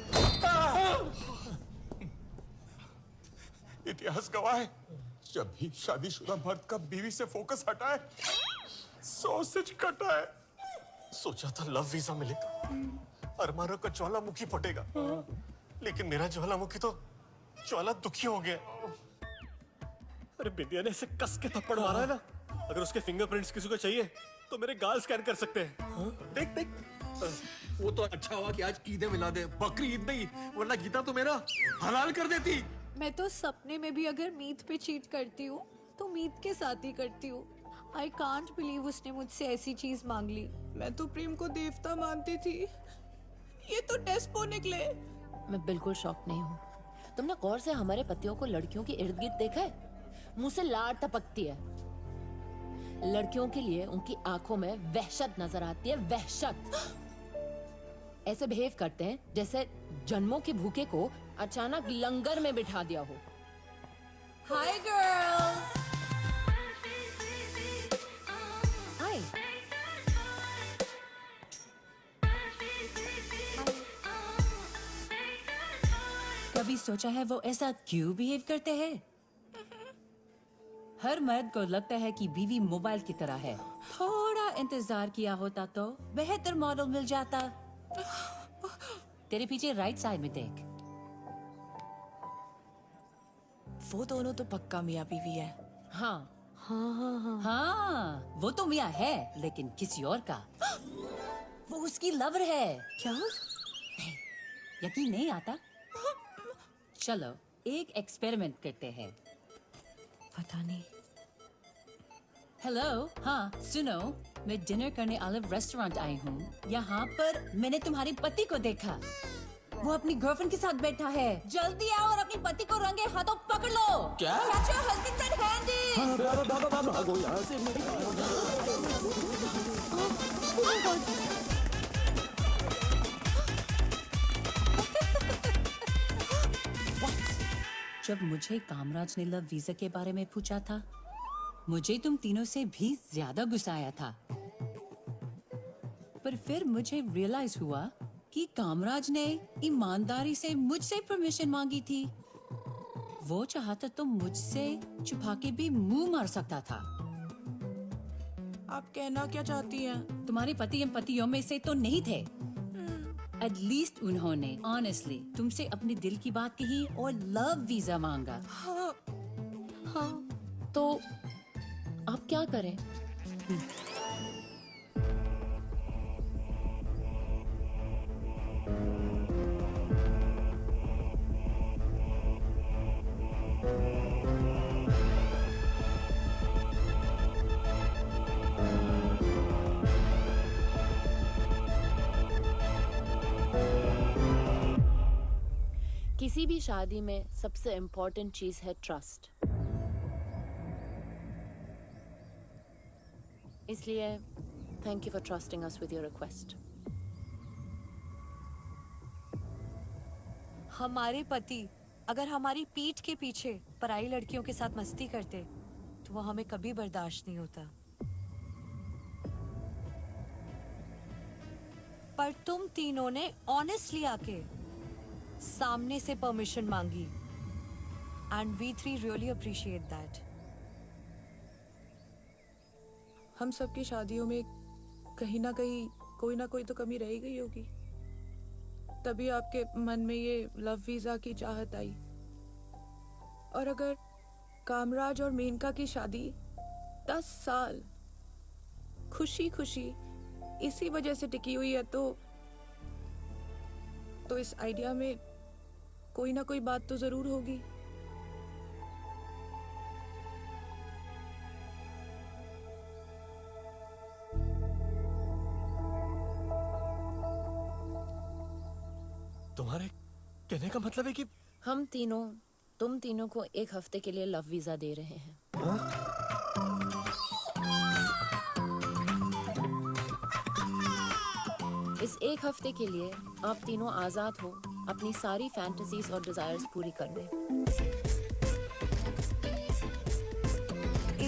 इतिहास गवाह है, जब भी शादीशुदा मर्द का बीवी से फोकस हटा है, सॉसेज कटा है। सोचा था लव वीजा मिलेगा, अरमानों का ज्वालामुखी फटेगा, लेकिन मेरा ज्वालामुखी तो ज्वाला दुखी हो गया। अरे बिंदिया ने इसे कस के थप्पड़ मारा है ना, अगर उसके फिंगरप्रिंट्स किसी को चाहिए तो मेरे गाल स्कैन कर सकते हैं। देख। वो तो अच्छा हुआ कि आज ईद मिला दे, बकरी ईद नहीं, वरना गीता तो मेरा हलाल कर देती। मैं तो सपने में भी अगर मीत पे चीट करती हूँ तो मीत के साथ ही करती हूँ। आई कांट बिलीव उसने मुझसे ऐसी चीज मांग ली। मैं तो प्रेम को देवता मानती थी, ये तो डेस्पो निकले। मैं बिल्कुल शॉक नहीं हूँ। तुमने गौर से हमारे पतियों को लड़कियों के इर्द गिर्द देखा है? मुंह से लार टपकती है। लड़कियों के लिए उनकी आंखों में वहशत नजर आती है, वहशत। ऐसे बिहेव करते हैं जैसे जन्मों के भूखे को अचानक लंगर में बिठा दिया हो। Hi girls. हाय। कभी सोचा है वो ऐसा क्यों बिहेव करते हैं? हर मर्द को लगता है कि बीवी मोबाइल की तरह है। थोड़ा इंतजार किया होता तो बेहतर मॉडल मिल जाता। तेरे पीछे राइट साइड में देख। वो दोनों तो पक्का मियाँ बीवी है। हाँ हाँ, वो तो मियाँ है, लेकिन किसी और का। वो उसकी लवर है। क्या? यकीन नहीं आता? चलो एक एक्सपेरिमेंट करते हैं। पता नहीं। हेलो, हाँ सुनो, मैं डिनर करने ऑलिव रेस्टोरेंट आई हूँ। यहाँ पर मैंने तुम्हारे पति को देखा। वो अपनी गर्लफ्रेंड के साथ बैठा है। जल्दी आओ और अपनी पति को रंगे हाथों पकड़ लो। क्या? Catch your husband red-handed। भागो यहाँ से। जब मुझे कामराज ने लव वीजा के बारे में पूछा था, मुझे तुम तीनों से भी ज्यादा गुस्सा आया था। पर फिर मुझे रियलाइज हुआ कि कामराज ने ईमानदारी से मुझसे परमिशन मांगी थी। वो चाहता तो मुझसे छुपा के भी मुंह मार सकता था। आप कहना क्या चाहती हैं? तुम्हारे पति इन पतियों में से तो नहीं थे। एटलीस्ट उन्होंने ऑनेस्टली तुमसे अपने दिल की बात कही और लव वीजा मांगा। हाँ। तो आप क्या करें? किसी भी शादी में सबसे इम्पोर्टेंट चीज है ट्रस्ट। इसलिए thank you for trusting us with your request. हमारे पति अगर हमारी पीठ के पीछे पराई लड़कियों के साथ मस्ती करते तो वो हमें कभी बर्दाश्त नहीं होता। पर तुम तीनों ने ऑनेस्टली आके सामने से परमिशन मांगी and we three really appreciate that. हम सबकी शादियों में कहीं ना कहीं कोई ना कोई तो कमी रह गई होगी, तभी आपके मन में ये लव वीजा की चाहत आई। और अगर कामराज और मेनका की शादी 10 साल खुशी खुशी इसी वजह से टिकी हुई है तो इस आइडिया में कोई ना कोई बात तो जरूर होगी। तुम्हारे कहने का मतलब है कि हम तीनों तुम तीनों को 1 हफ्ते के लिए लव वीजा दे रहे हैं। इस 1 हफ्ते के लिए आप तीनों आजाद हो अपनी सारी फैंटेसीज और डिजायर्स पूरी करने।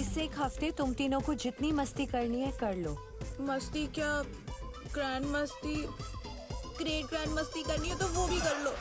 इस 1 हफ्ते तुम तीनों को जितनी मस्ती करनी है कर लो। मस्ती क्या, ग्रैंड मस्ती, ग्रेट ग्रैंड मस्ती करनी है तो वो भी कर लो।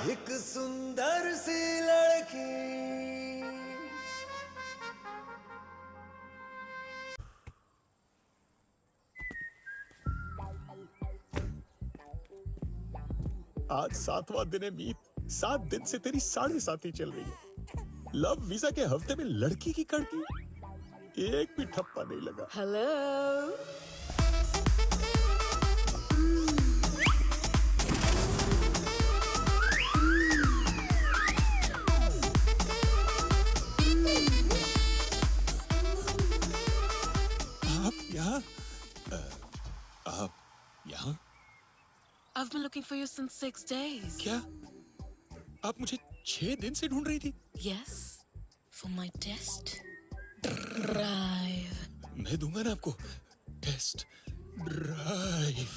एक सुंदर सी लड़की। आज 7वां दिन है मीत। 7 दिन से तेरी साढ़े साथी चल रही है। लव वीजा के हफ्ते में लड़की की कड़की, एक भी ठप्पा नहीं लगा। हेलो, आप यहाँ? I've been looking for you since 6 days. क्या आप मुझे 6 दिन से ढूंढ रही थी? Yes, for my test drive. मैं दूंगा ना आपको test drive.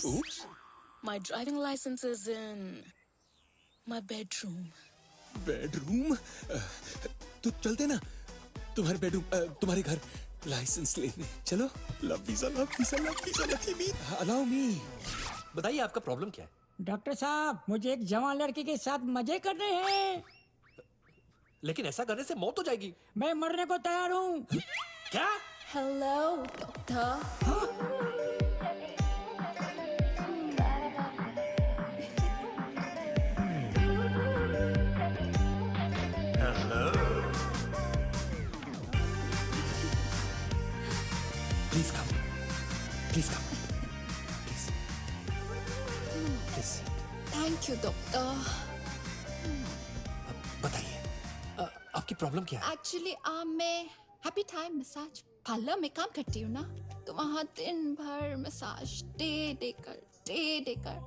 Oops. My driving license is in my bedroom. Bedroom? तो चलते ना तुम्हारे बेडरूम, तुम्हारे घर लाइसेंस लेने। चलो। Love visa love visa love visa lucky me. Allow me. बताइए आपका प्रॉब्लम क्या है? डॉक्टर साहब, मुझे एक जवान लड़की के साथ मजे करने हैं। लेकिन ऐसा करने से मौत हो जाएगी। मैं मरने को तैयार हूँ। क्या? Hello doctor. Please come. Please come. Please. Please. Thank you, doctor. बताइए आपकी प्रॉब्लम क्या है? Actually, मैं हैप्पी टाइम मसाज पार्लर में काम करती हूँ ना, तो वहाँ दिन भर मसाज दे देकर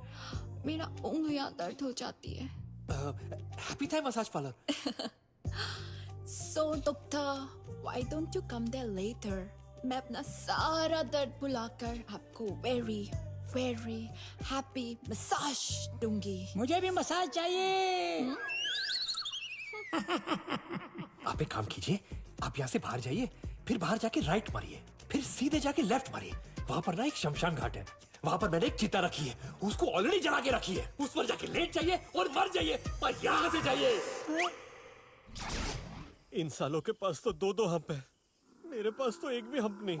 मेरा उंगलियां दर्द हो जाती है। Happy time massage parlour. So doctor, why don't you come there later? मैं अपना सारा दर्द भुलाकर आपको very happy मसाज दूंगी। मुझे भी मसाज चाहिए। आप एक काम कीजिए, आप यहाँ से बाहर जाइए, फिर बाहर जाके राइट मारिए, फिर सीधे जाके लेफ्ट मारिए। वहाँ पर ना एक शमशान घाट है, वहाँ पर मैंने एक चिता रखी है, उसको ऑलरेडी जला के रखी है। उस पर जाके लेट जाइए और मर जाइए, पर यहाँ से जाइए। इन सालों के पास तो 2 हंप है, मेरे पास तो एक भी हंप नहीं।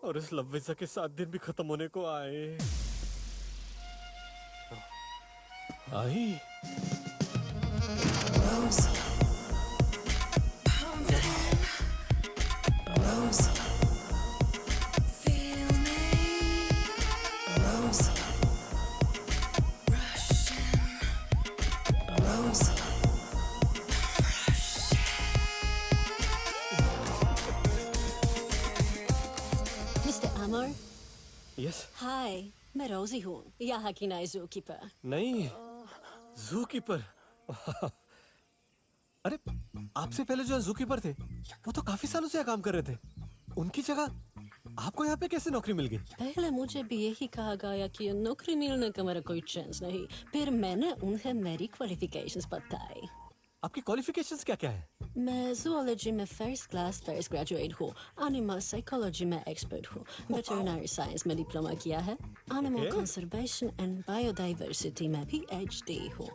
और इस लव वीजा के 7 दिन भी खत्म होने को आए। आई मिस्टर अमर, यस। हाय, मैं रोजी हूँ, यहाँ की नई जू कीपर। नहीं, जू कीपर। अरे, आपसे पहले जो जू कीपर थे, वो तो काफी सालों से यहाँ काम कर रहे थे। उनकी जगह आपको यहाँ पे कैसे नौकरी मिल गई? पहले मुझे भी यही कहा गया कि नौकरी मिलने का मेरा कोई चांस नहीं। फिर मैंने उन्हें मेरी क्वालिफिकेशंस बताई। आपकी क्वालिफिकेशंस क्या क्या है? मैं जूलॉजी में फर्स्ट क्लास फर्स्ट ग्रेजुएट हूँ, एनिमल साइकोलॉजी में एक्सपर्ट हूँ, वेटरनरी साइंस में डिप्लोमा किया है, एनिमल कंजर्वेशन एंड बायोडाइवर्सिटी में भी PhD हूँ।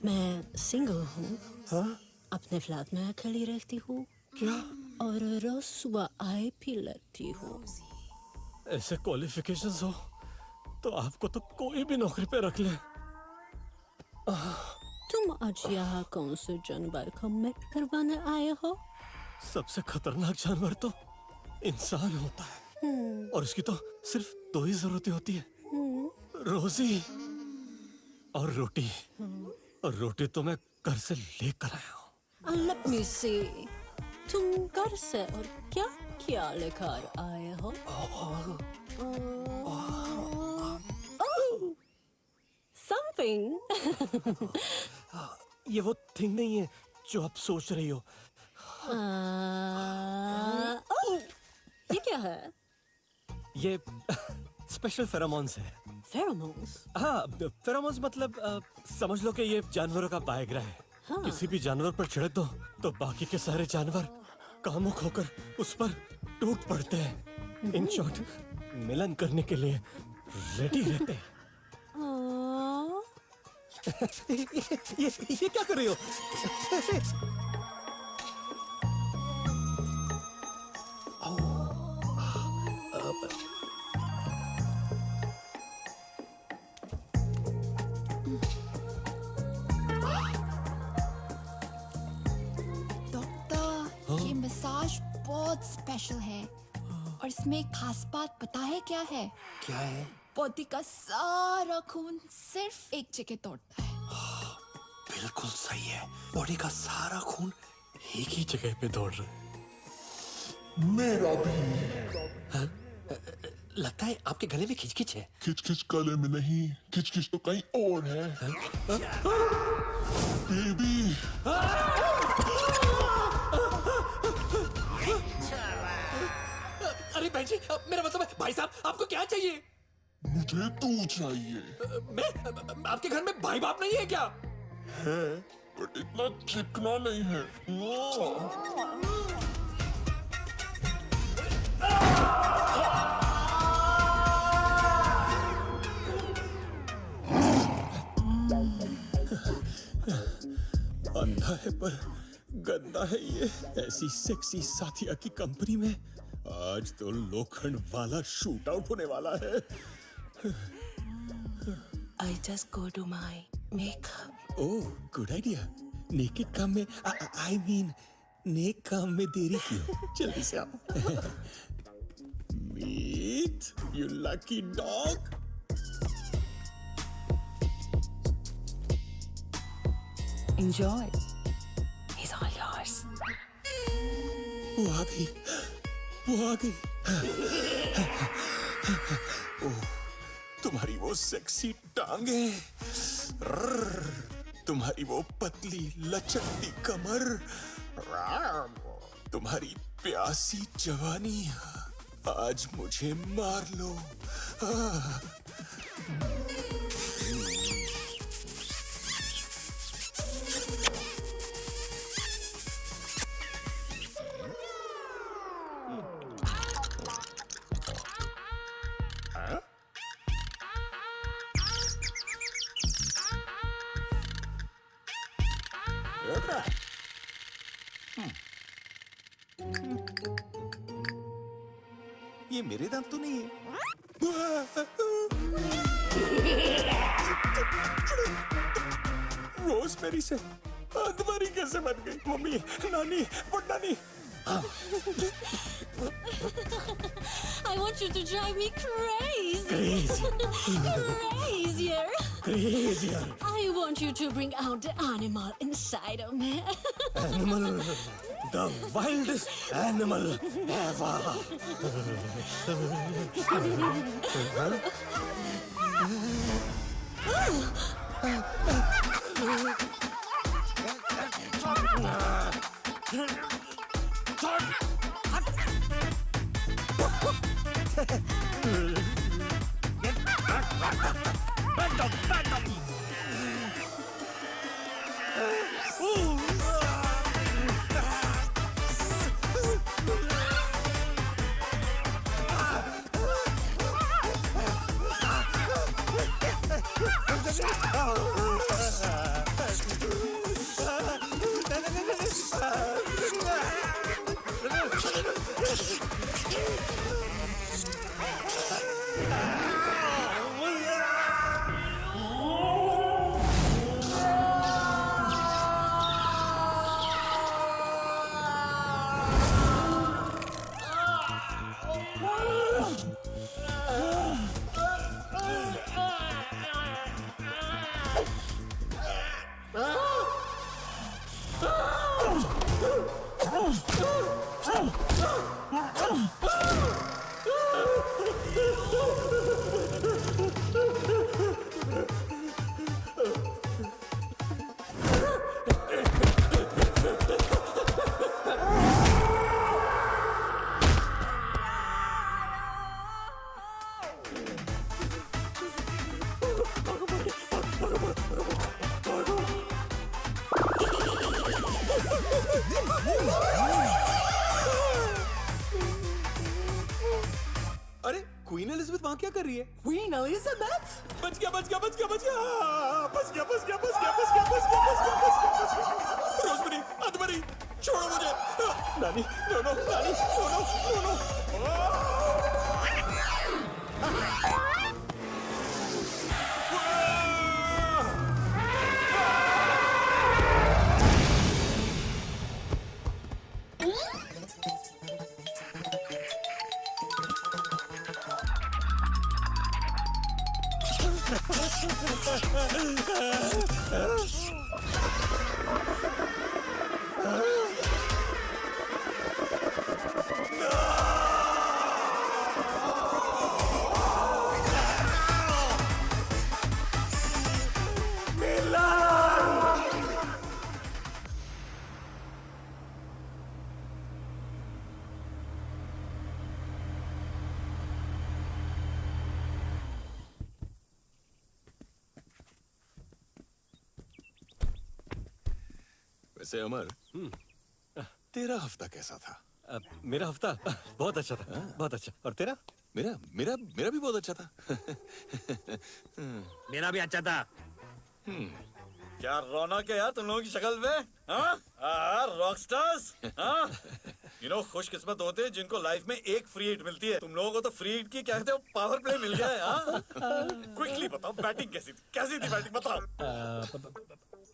मैं सिंगल हूँ, अपने फ्लैट में अकेली रहती हूँ। क्या? और रोज सुबह आए पी लेती हूँ। ऐसे क्वालिफिकेशंस हो तो आपको तो कोई भी नौकरी पे रख ले। तुम आज यहाँ कौन से जानवर को मेट करवाने आए हो? सबसे खतरनाक जानवर तो इंसान होता है, और इसकी तो सिर्फ दो ही जरूरतें होती है, रोजी और रोटी। और रोटी तो मैं घर से लेकर आया हूँ। Let me see. तुम घर से और क्या क्या लेकर आए हो? Something. ये वो थिंग नहीं है जो आप सोच रही हो। ये क्या है? ये स्पेशल फेरोमोन्स है। Pheromones? हाँ, फेरोमोन्स मतलब समझ लो कि ये जानवरों का बायोग्रा है। किसी भी जानवर पर छिड़क दो तो बाकी के सारे जानवर कामुक होकर उस पर टूट पड़ते हैं। इन शॉर्ट, मिलन करने के लिए रेडी रहते हैं। ये क्या कर रही हो? ये मसाज बहुत स्पेशल है और इसमें एक खास बात पता है क्या है? क्या है? बॉडी का सारा खून सिर्फ एक जगह दौड़ता है। बिल्कुल सही है, बॉडी का सारा खून एक ही जगह पे दौड़ रहा है। मेरा भी। लगता है आपके गले में खिचखिच है। खिचखिच गले में नहीं, खिचखिच तो कहीं और है। बेबी। अरे भाई जी, मेरा मतलब है, भाई साहब आपको क्या चाहिए? मुझे तू चाहिए। मैं आपके घर में भाई बाप नहीं है क्या? है, बट इतना चिकना नहीं है। अंधा है पर गंदा है ये। ऐसी सेक्सी साथिया की कंपनी में आज तो लोखंड वाला शूट आउट होने वाला है। I just go to my makeup. Oh, good idea. Naked काम में आई मीन नेक काम में देरी क्यों? जल्दी से आओ। Meet, you lucky dog. Enjoy. He's all yours. वो आ गई, वो आ गई। ओह, तुम्हारी वो सेक्सी टांगे, तुम्हारी वो पतली लचकती कमर, तुम्हारी प्यासी जवानी, आज मुझे मार लो। ये मेरे दांत तो नहीं है। रोजमेरी से अदमरी कैसे बन गई? मम्मी, नानी, नानी। I want you to drive me crazy. Crazy. Crazier. Crazier. I want you to bring out the animal inside of me. Animal, the wildest animal ever. अरे क्वीन एलिजाबेथ वहां क्या कर रही है? Queen Elizabeth? बच गया, बच गया, बच गया, बच गया, बच गया, बच गया, बच गया, बच गया, बच गया, बच गया, बच गया, बच गया। रोजमेरी, अदमरी, छोड़ो मुझे। नानी, नो नो, नानी, नो नो, नो नो। वैसे अमर, तेरा हफ्ता कैसा था? मेरा हफ्ता बहुत अच्छा था, बहुत अच्छा। और तेरा? मेरा मेरा मेरा भी बहुत अच्छा था। मेरा भी अच्छा था। क्या रौनक है यार तुम लोगों की शक्ल में, रॉक स्टार्स। यू नो खुशकिस्मत होते हैं जिनको लाइफ में एक फ्री हिट मिलती है। तुम लोगों को तो फ्री हिट की क्या कहते हो, पावर प्ले मिल गया है। क्विकली बताओ बैटिंग कैसी थी, कैसी थी बैटिंग बताओ।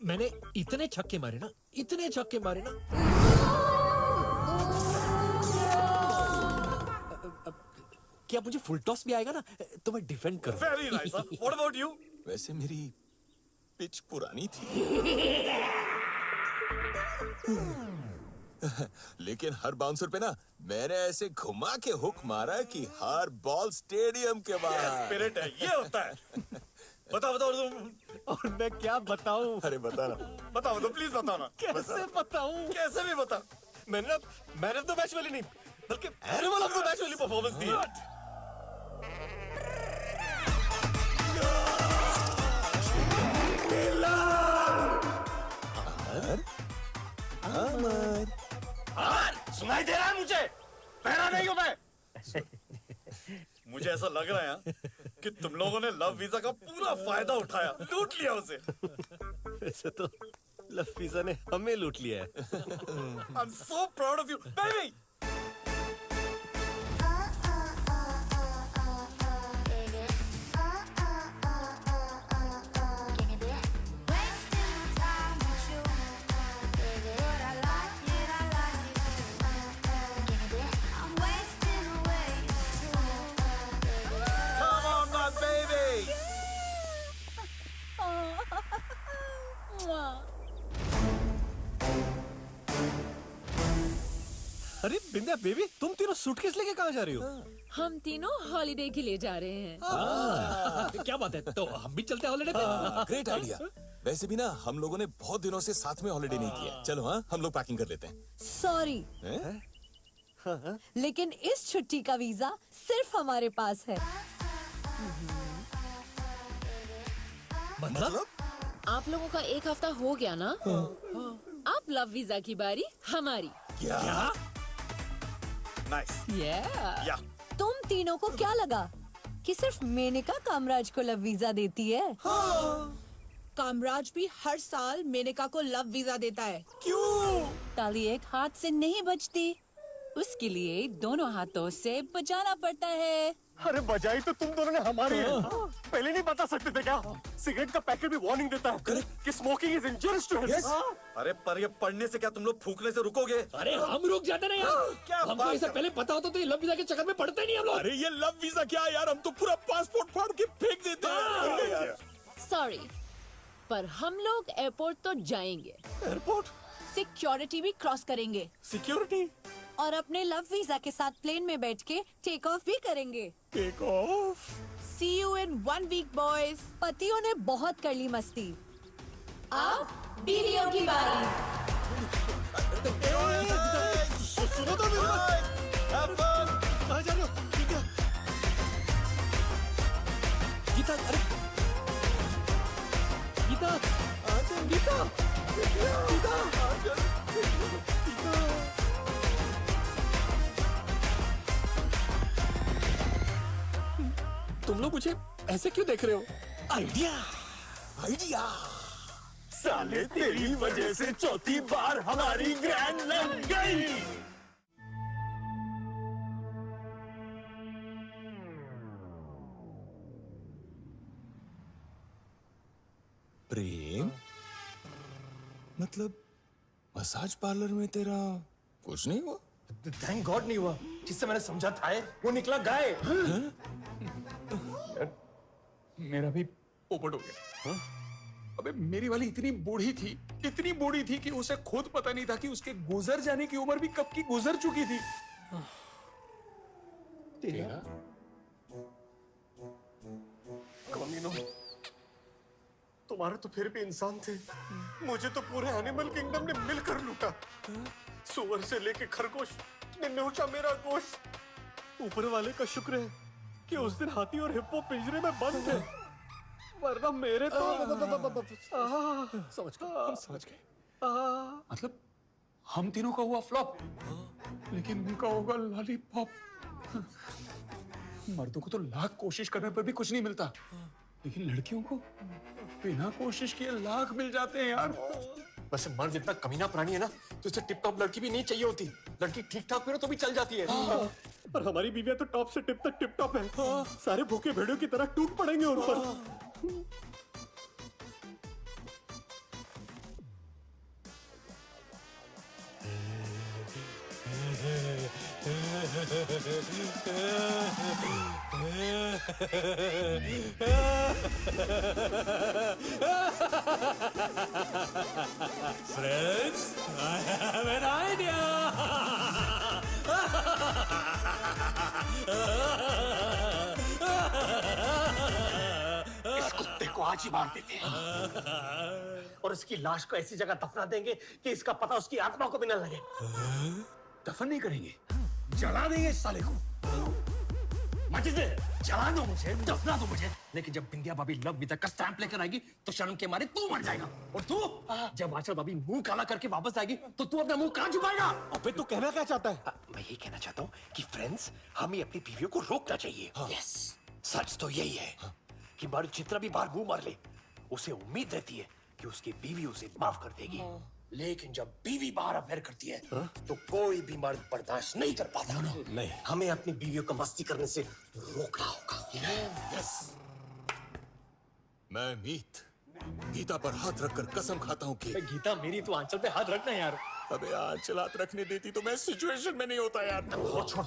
मैंने इतने छक्के मारे ना, इतने छक्के मारे ना। क्या मुझे फुल टॉस भी आएगा ना तो मैं डिफेंड करूंगा। Very nice. What about you? वैसे मेरी पिच पुरानी थी, लेकिन हर बाउंसर पे ना मैंने ऐसे घुमा के हुक मारा कि हर बॉल स्टेडियम के बाहर। स्पिरिट है, ये होता है। बताओ बताओ तुम। और मैं क्या बताऊं? अरे बता ना, बताओ तो प्लीज बताओ ना। कैसे बताऊं? कैसे भी बता। मैंने ना मैन ऑफ द मैच वाली नहीं बल्कि एनिमल ऑफ द मैच वाली परफॉर्मेंस दी है। अमर, सुनाई दे रहा है मुझे? पहरा नहीं हूं मैं। मुझे ऐसा लग रहा है कि तुम लोगों ने लव वीजा का पूरा फायदा उठाया, लूट लिया उसे। वैसे तो लव वीजा ने हमें लूट लिया है। I am so proud of you baby. अरे बिंदिया बेबी, तुम तीनों सूटकेस लेके कहाँ जा रही हो? हम तीनों हॉलिडे के लिए जा रहे हैं। क्या बात है, तो हम भी चलते हैं हॉलिडे पे। Great idea. वैसे भी ना हम लोगों ने बहुत दिनों से साथ में हॉलिडे नहीं किया। चलो हाँ, हम लोग पैकिंग कर लेते हैं। सॉरी, लेकिन इस छुट्टी का वीजा सिर्फ हमारे पास है। मतलब? आप लोगों का एक हफ्ता हो गया ना? अब लव वीजा की बारी हमारी। क्या? नाइस। या तुम तीनों को क्या लगा कि सिर्फ मेनका कामराज को लव वीजा देती है? कामराज भी हर साल मेनका को लव वीजा देता है। क्यों? ताली एक हाथ से नहीं बजती, उसके लिए दोनों हाथों से बजाना पड़ता है। अरे बजाई तो तुम दोनों ने हमारी है। पहले नहीं बता सकते थे क्या? सिगरेट का पैकेट भी वार्निंग देता है कि स्मोकिंग इज इंजurious टू हेल्थ। अरे पर ये पढ़ने से क्या तुम लोग फूकने से रुकोगे? अरे हम रुक जाते ना यार। क्या हमको बात ऐसा है? पहले पता होता तो ये लव वीजा के चक्कर में पड़ते ही नहीं हम लोग। अरे ये लव वीजा क्या यार, हम तो पूरा पासपोर्ट फाड़ के फेंक देते हैं। सॉरी, पर हम लोग एयरपोर्ट तो जाएंगे। एयरपोर्ट? सिक्योरिटी भी क्रॉस करेंगे। सिक्योरिटी? और अपने लव वीजा के साथ प्लेन में बैठ के टेक ऑफ भी करेंगे। Take off? See you in 1 week, boys. पतियों ने बहुत कर ली मस्ती, अब बीवियों की बारी। सुनो तो मेरी बात। कहाँ जा रहे हो? गीता, गीता, अरे गीता, गीता, तुम लोग मुझे ऐसे क्यों देख रहे हो? Idea, idea. साले तेरी वजह से चौथी बार हमारी ग्रैंड लग गई। प्रेम, मतलब मसाज पार्लर में तेरा कुछ नहीं हुआ? थैंक गॉड नहीं हुआ। जिससे मैंने समझा था वो निकला गाय। मेरा भी पोपट हो गया। अबे मेरी वाली इतनी बूढ़ी थी कि उसे खुद पता नहीं था कि उसके गुजर जाने की उम्र भी कब की गुजर चुकी थी। तेरा कमीनों, तुम्हारे तो फिर भी इंसान थे, मुझे तो पूरे एनिमल किंगडम ने मिलकर लूटा। सुअर से लेके खरगोश ने नोचा मेरा गोश्त। ऊपर वाले का शुक्र है कि उस दिन हाथी और हिप्पो पिंजरे में बंद थे, वरना मेरे तो समझ गए। मतलब हम तीनों का हुआ फ्लॉप, लेकिन उनका होगा लॉलीपॉप। मर्दों को तो लाख कोशिश करने पर भी कुछ नहीं मिलता, लेकिन लड़कियों को बिना कोशिश किए लाख मिल जाते हैं यार। वैसे मर्द इतना कमीना प्राणी है ना, तो इसे टिप टॉप लड़की भी नहीं चाहिए होती। लड़की ठीक ठाक में तो भी चल जाती है। और हमारी बीवियां तो टॉप से टिप तक टिप टॉप है। सारे भूखे भेड़ों की तरह टूट पड़ेंगे उन पर। Friends, I have an idea. इस कुत्ते को आज ही मार देते हैं और इसकी लाश को ऐसी जगह दफना देंगे कि इसका पता उसकी आत्मा को भी न लगे। दफन नहीं करेंगे, जला देंगे इस साले को। माचिस दे, जला दो मुझे, दफना दो मुझे। लेकिन जब बिंदिया भाभी लव वीजा का स्टैंप लेकर आएगी तो शर्म के मारे तू मर जाएगा। और तू जब आंचल भाभी मुंह काला करके वापस आएगी तो तू अपना मुंह कहां छुपाएगा? अबे तू कहना क्या चाहता है? मैं ये कहना चाहता हूँ कि फ्रेंड्स, हमें अपनी बीवियों को रोकना चाहिए। यस, सच तो यही है कि मर्द जितना भी बार मुंह मार ले, उसे उम्मीद रहती है कि उसकी बीवी उसे माफ कर देगी। लेकिन जब बीवी बाहर अफेयर करती है तो कोई भी मर्द बर्दाश्त नहीं कर पाता। नहीं, हमें अपनी बीवियों को मस्ती करने से रोकना होगा। यस। मैं मीत गीता पर हाथ रखकर कसम खाता हूँ कि गीता मेरी, तो आंचल पे हाथ रखना यार। अबे आंचल हाथ रखने देती तो मैं सिचुएशन में नहीं होता यार। छोड़,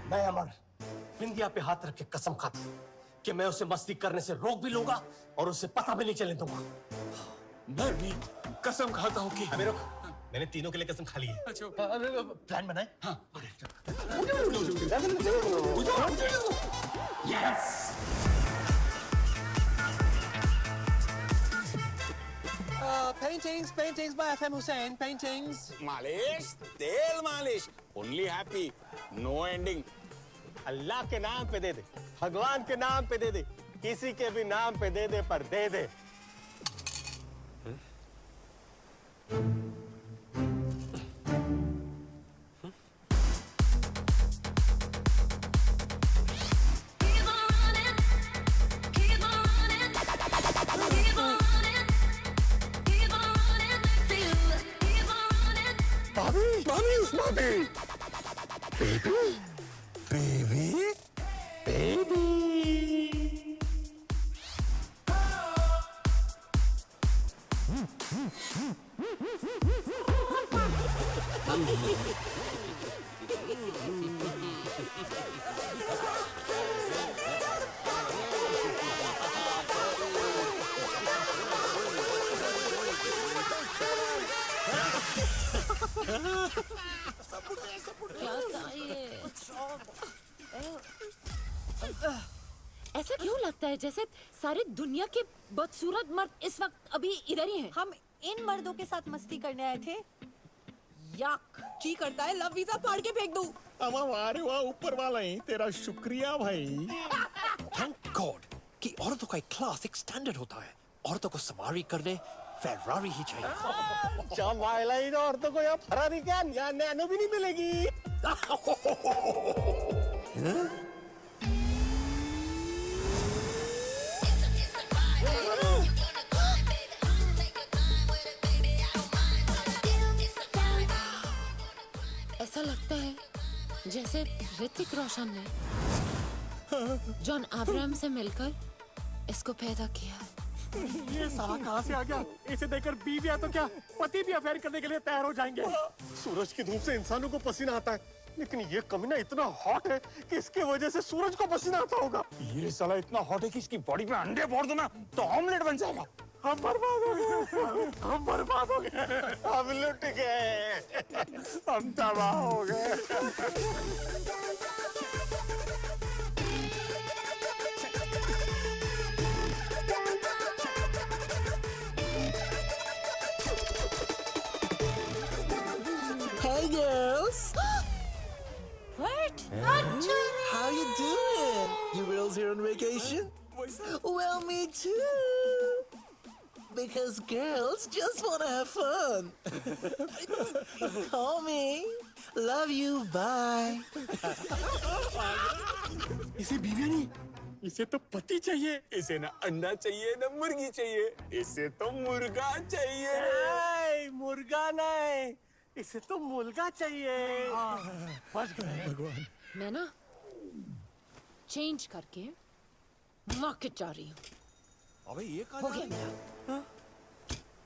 मैं अमर बिंदिया पे हाथ रख के कसम खाता हूँ कि मैं उसे मस्ती करने से रोक भी लूंगा और उसे पता भी नहीं चलने दूंगा। मैं भी कसम खाता हूँ कि मैंने तीनों के लिए कसम खा ली है। अच्छा प्लान बनाए। हाँ paintings by FM Hussain, paintings. मालिश, तेल मालिश, only happy, no ending. अल्लाह के नाम पे दे दे, भगवान के नाम पे दे दे, किसी के भी नाम पे दे दे, पर दे दे। क्या था ये? ऐसा क्यों लगता है जैसे सारी दुनिया के बदसूरत मर्द इस वक्त अभी इधर ही हैं? हम इन मर्दों के साथ मस्ती करने आए थे। याक जी करता है लव वीजा फाड़ के फेंक दूं। वाह रे वाह, ऊपर वाला ही तेरा शुक्रिया भाई। थैंक गॉड कि औरतों का एक क्लास, एक स्टैंडर्ड होता है। औरतों को सवारी करने फेरारी ही चाहिए। जमाइला इन औरतों को यहाँ फरारी क्या, यहाँ नैनो भी नहीं मिलेगी। ऐसा लगता है जैसे ऋतिक रोशन ने जॉन अब्राहम से मिलकर इसको पैदा किया। ये साला कहाँ से आ गया? इसे देखकर बीवियां तो क्या, पति भी अफेयर करने के लिए तैयार हो जाएंगे। सूरज की धूप से इंसानों को पसीना आता है, लेकिन ये कमीना इतना हॉट है कि इसके वजह से सूरज को पसीना आता होगा। ये साला इतना हॉट है कि इसकी बॉडी पे अंडे फोड़ दो ना तो ऑमलेट बन जाएगा। हम बर्बाद हो गए, हम बर्बाद हो गए, हम लुट गए, हम तबाह हो गए। Hey girls, What? how you doing? You girls here on vacation? Well, me too. Because girls just want to have fun. Call me. Love you. Bye. इसे बीवी नहीं, इसे तो पति चाहिए। इसे ना अंडा चाहिए ना मुर्गी चाहिए, इसे तो मुर्गा चाहिए। नहीं, मुर्गा नहीं, इसे तो मुल्गा चाहिए। बच गए भगवान। मैं ना चेंज करके मार्केट जा रही हूँ। अबे ये हो गया मेरा।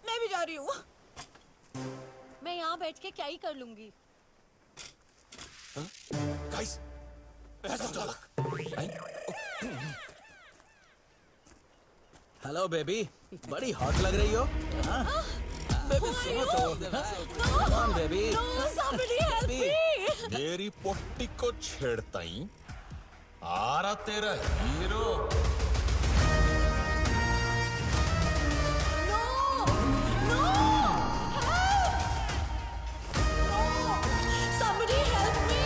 मैं भी जा रही हूँ। मैं यहाँ बैठ के क्या ही कर लूंगी। गाइस, हेलो बेबी, बड़ी हॉट लग रही हो। बेबी सुनो तो। Come on, baby. No, somebody help Baby. me. मेरी पोट्टी को छेड़ता ही आ रहा तेरा hero. Somebody help me.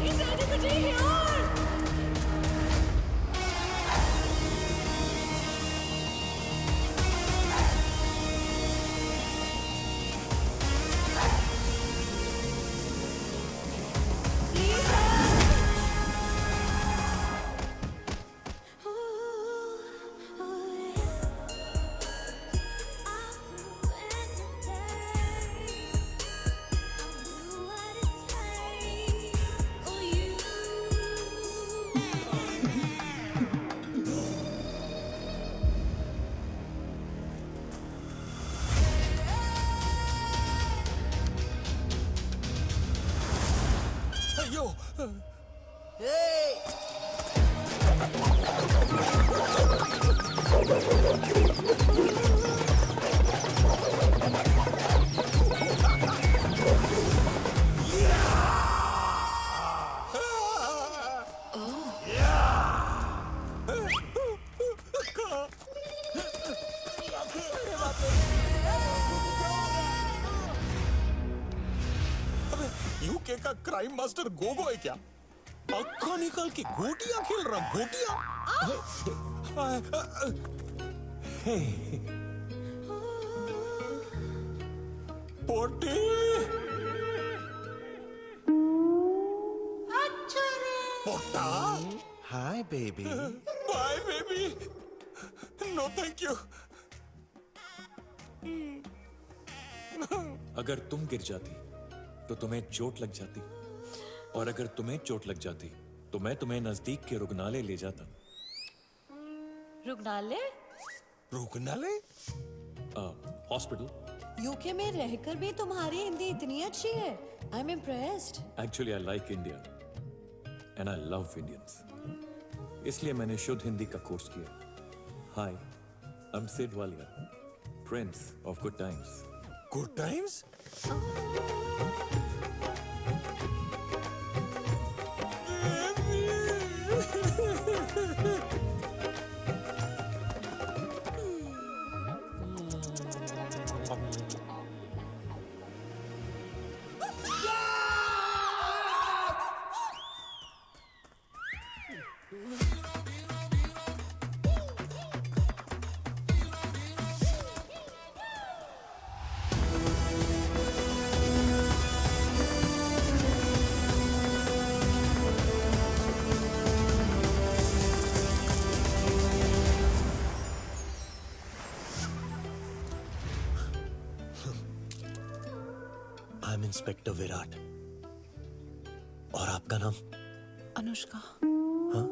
Is anybody here? UK का क्राइम मास्टर गोगो है क्या? अक्खा निकाल के गोटियां खेल रहा, गोटियां। पोटी पोटा, hi baby. Bye baby, no thank you. अगर तुम गिर जाती तो तुम्हें चोट लग जाती, और अगर तुम्हें चोट लग जाती तो मैं तुम्हें नजदीक के रुग्णालय ले जाता। रुग्णालय? रुग्णालय? हॉस्पिटल। यूके में रहकर भी तुम्हारी हिंदी इतनी अच्छी है। I am impressed. Actually I like India and I love Indians, इसलिए मैंने शुद्ध हिंदी का कोर्स किया। Hi, I am Sid Walia, prince of good times. Good times? I am inspector Virat. और आपका नाम? अनुष्का। हाँ?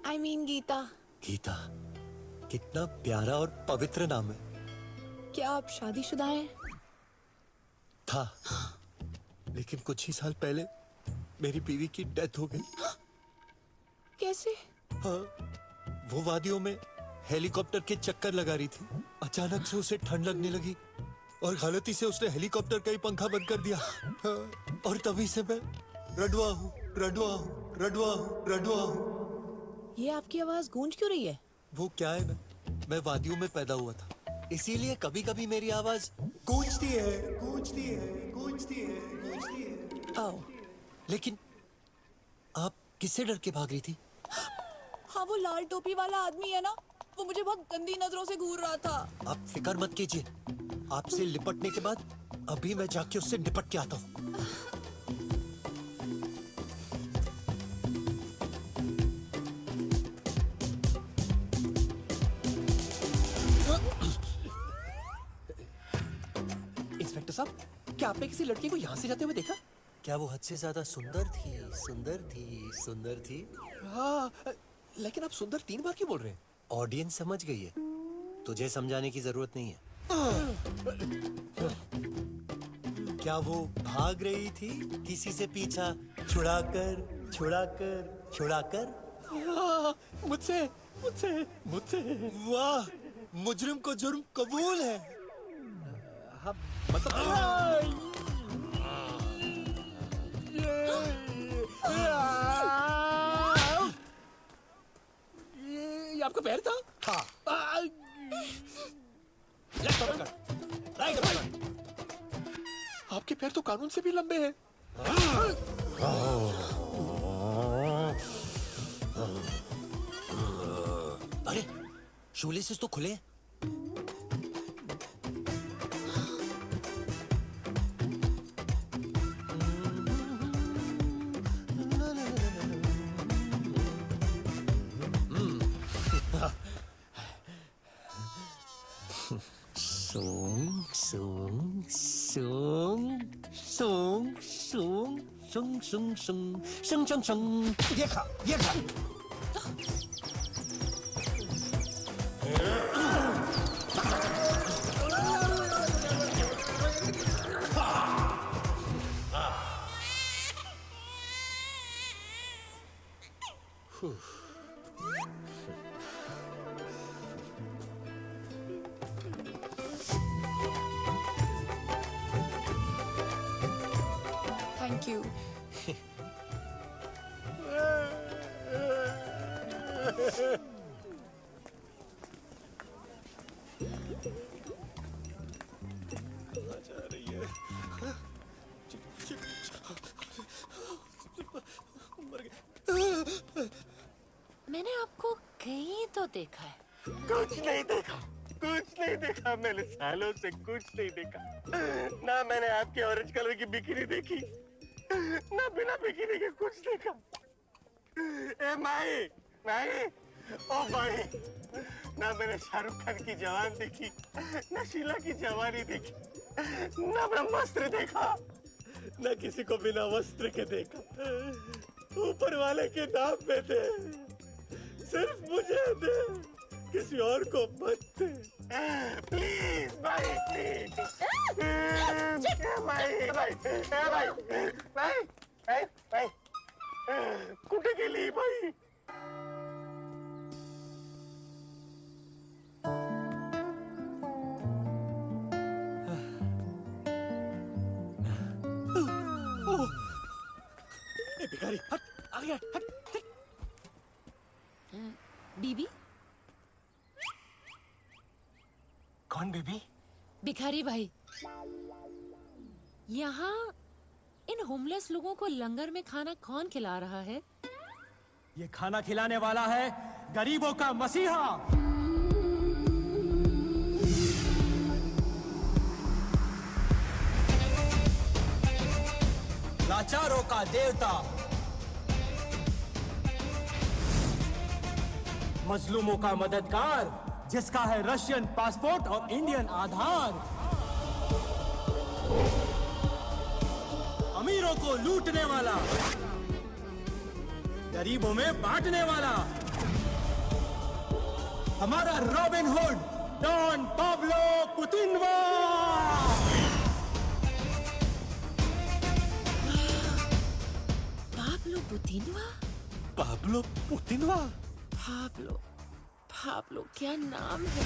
I mean Gita. गीता, कितना प्यारा और पवित्र नाम है। क्या आप शादीशुदा हैं? था, लेकिन कुछ ही साल पहले मेरी बीवी की डेथ हो गई। कैसे? हाँ, वो वादियों में हेलीकॉप्टर के चक्कर लगा रही थी। अचानक से उसे ठंड लगने लगी और गलती से उसने हेलीकॉप्टर का ही पंखा बंद कर दिया। हाँ, और तभी से मैं रडवा हूँ, रडवा हूँ, रडवा हूँ, रडवा हूँ। ये आपकी आवाज गूंज क्यों रही है? वो क्या है ना, मैं वादियों में पैदा हुआ था, इसीलिए कभी कभी मेरी आवाज गूंजती है, गूंजती है, गूंजती है, गूंजती है। ओह। लेकिन आप किससे डर के भाग रही थी? हाँ, वो लाल टोपी वाला आदमी है ना, वो मुझे बहुत गंदी नजरों से घूर रहा था। आप फिक्र मत कीजिए, आपसे लिपटने के बाद अभी मैं जाके उससे निपट के आता हूँ। इंस्पेक्टर साहब, क्या आपने किसी लड़की को यहाँ से जाते हुए देखा? क्या वो हद से ज्यादा सुंदर थी, सुंदर थी, सुंदर थी? हाँ, लेकिन आप सुंदर 3 बार क्यों बोल रहे हैं? ऑडियंस समझ गई है, तुझे समझाने की जरूरत नहीं है। क्या वो भाग रही थी किसी से पीछा छुड़ाकर, छुड़ाकर, छुड़ाकर? हाँ, मुझसे, मुझसे, मुझसे। वाह, मुजरिम को जुर्म कबूल है। हाँ, मतलब ये आपका पैर था? हाँ। लेफ्ट पकड़, राइट पकड़। आपके पैर तो कानून से भी लंबे हैं। अरे, शूलेसेस तो खुले हैं। Sung, sung, sung, sung, sung, sung, sung, sung, sung, sung, sung. ये खा, ये खा. Thank you. मैंने आपको कहीं तो देखा है। कुछ नहीं देखा, कुछ नहीं देखा, मैंने सालों से कुछ नहीं देखा। ना मैंने आपके ऑरेंज कलर की बिकिनी देखी, ना बिना बिकिनी के कुछ देखा। ए माई, माई, ओ माई, ना मैंने शाहरुख खान की जवान देखी, ना शीला की जवानी देखी, ना ब्रह्मास्त्र देखा, ना किसी को बिना वस्त्र के देखा। ऊपर वाले के नाम पे दे, सिर्फ मुझे दे, किसी और को मत दे। प्लीज भाई, प्लीज। भाई, भाई, भाई, भाई, भाई, भाई, कुठे गेली भाई? ए भिखारी, हट, आ गया, हट, देख। बीबी? कौन बीबी? भिखारी भाई। यहाँ इन होमलेस लोगों को लंगर में खाना कौन खिला रहा है? ये खाना खिलाने वाला है गरीबों का मसीहा। लाचारों का देवता, मजलूमों का मददगार, जिसका है रशियन पासपोर्ट और इंडियन आधार। अमीरों को लूटने वाला, गरीबों में बांटने वाला, हमारा रॉबिन हुड, डॉन पाब्लो पुतिनवा। पाब्लो पुतिनवा? पाब्लो पुतिनवा? पाब्लो, पाब्लो क्या नाम है?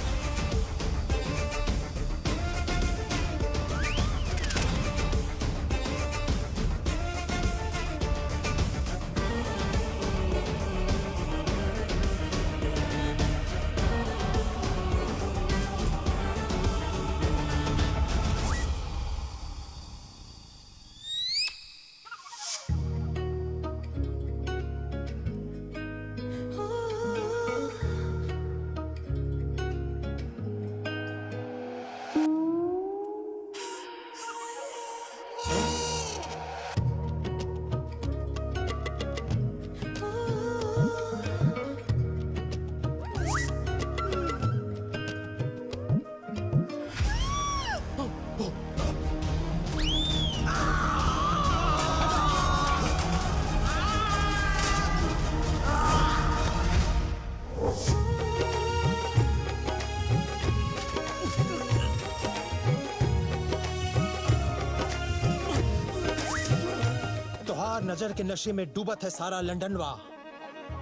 नजर के नशे में डूबत है सारा लंदनवा।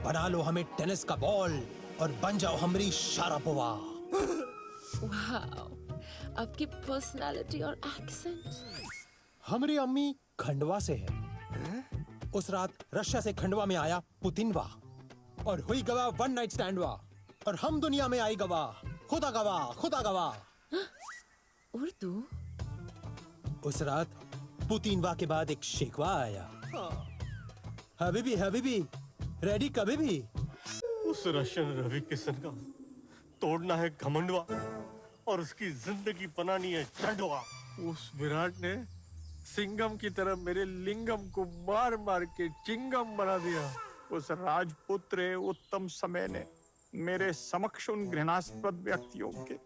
बना लो हमें टेनिस का बॉल और बन जाओ हमारी शारापोवा। वाओ, आपकी पर्सनालिटी और एक्सेंट। हमारी अम्मी खंडवा से है। उस रात रशिया से खंडवा में आया पुतिनवा और हुई गवाह वन नाइट स्टैंडवा, और हम दुनिया में आई गवाह, खुदा गवाह, खुदा गवाह। उर्दू? उस रात पुतिनवा के बाद एक शिकवा आया, हबीबी हबीबी रेडी कभी भी। उस रशियन रवि किशन का तोड़ना है घमंडवा और उसकी जिंदगी बनानी है चंडवा। उस विराट ने सिंगम की तरह मेरे लिंगम को मार मार के चिंगम बना दिया। उस राजपुत्र उत्तम समय ने मेरे समक्ष उन घृणास्पद व्यक्तियों के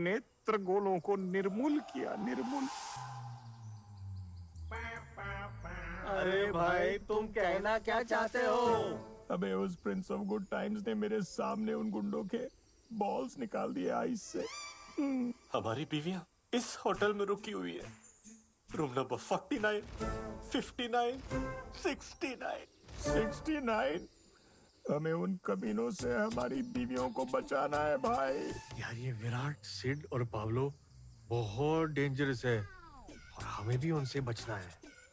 नेत्र गोलों को निर्मूल किया, निर्मूल। अरे भाई, तुम कहना क्या चाहते हो? अबे उस प्रिंस ऑफ गुड टाइम्स ने मेरे सामने उन गुंडों के बॉल्स निकाल दिए आइस से। हमारी बीवियां इस होटल में रुकी हुई है, रूम नंबर 49, 59, 69। 69? हमें उन कमीनों से हमारी बीवियों को बचाना है भाई। यार ये विराट, सिड और पाब्लो बहुत डेंजरस है और हमें भी उनसे बचना है।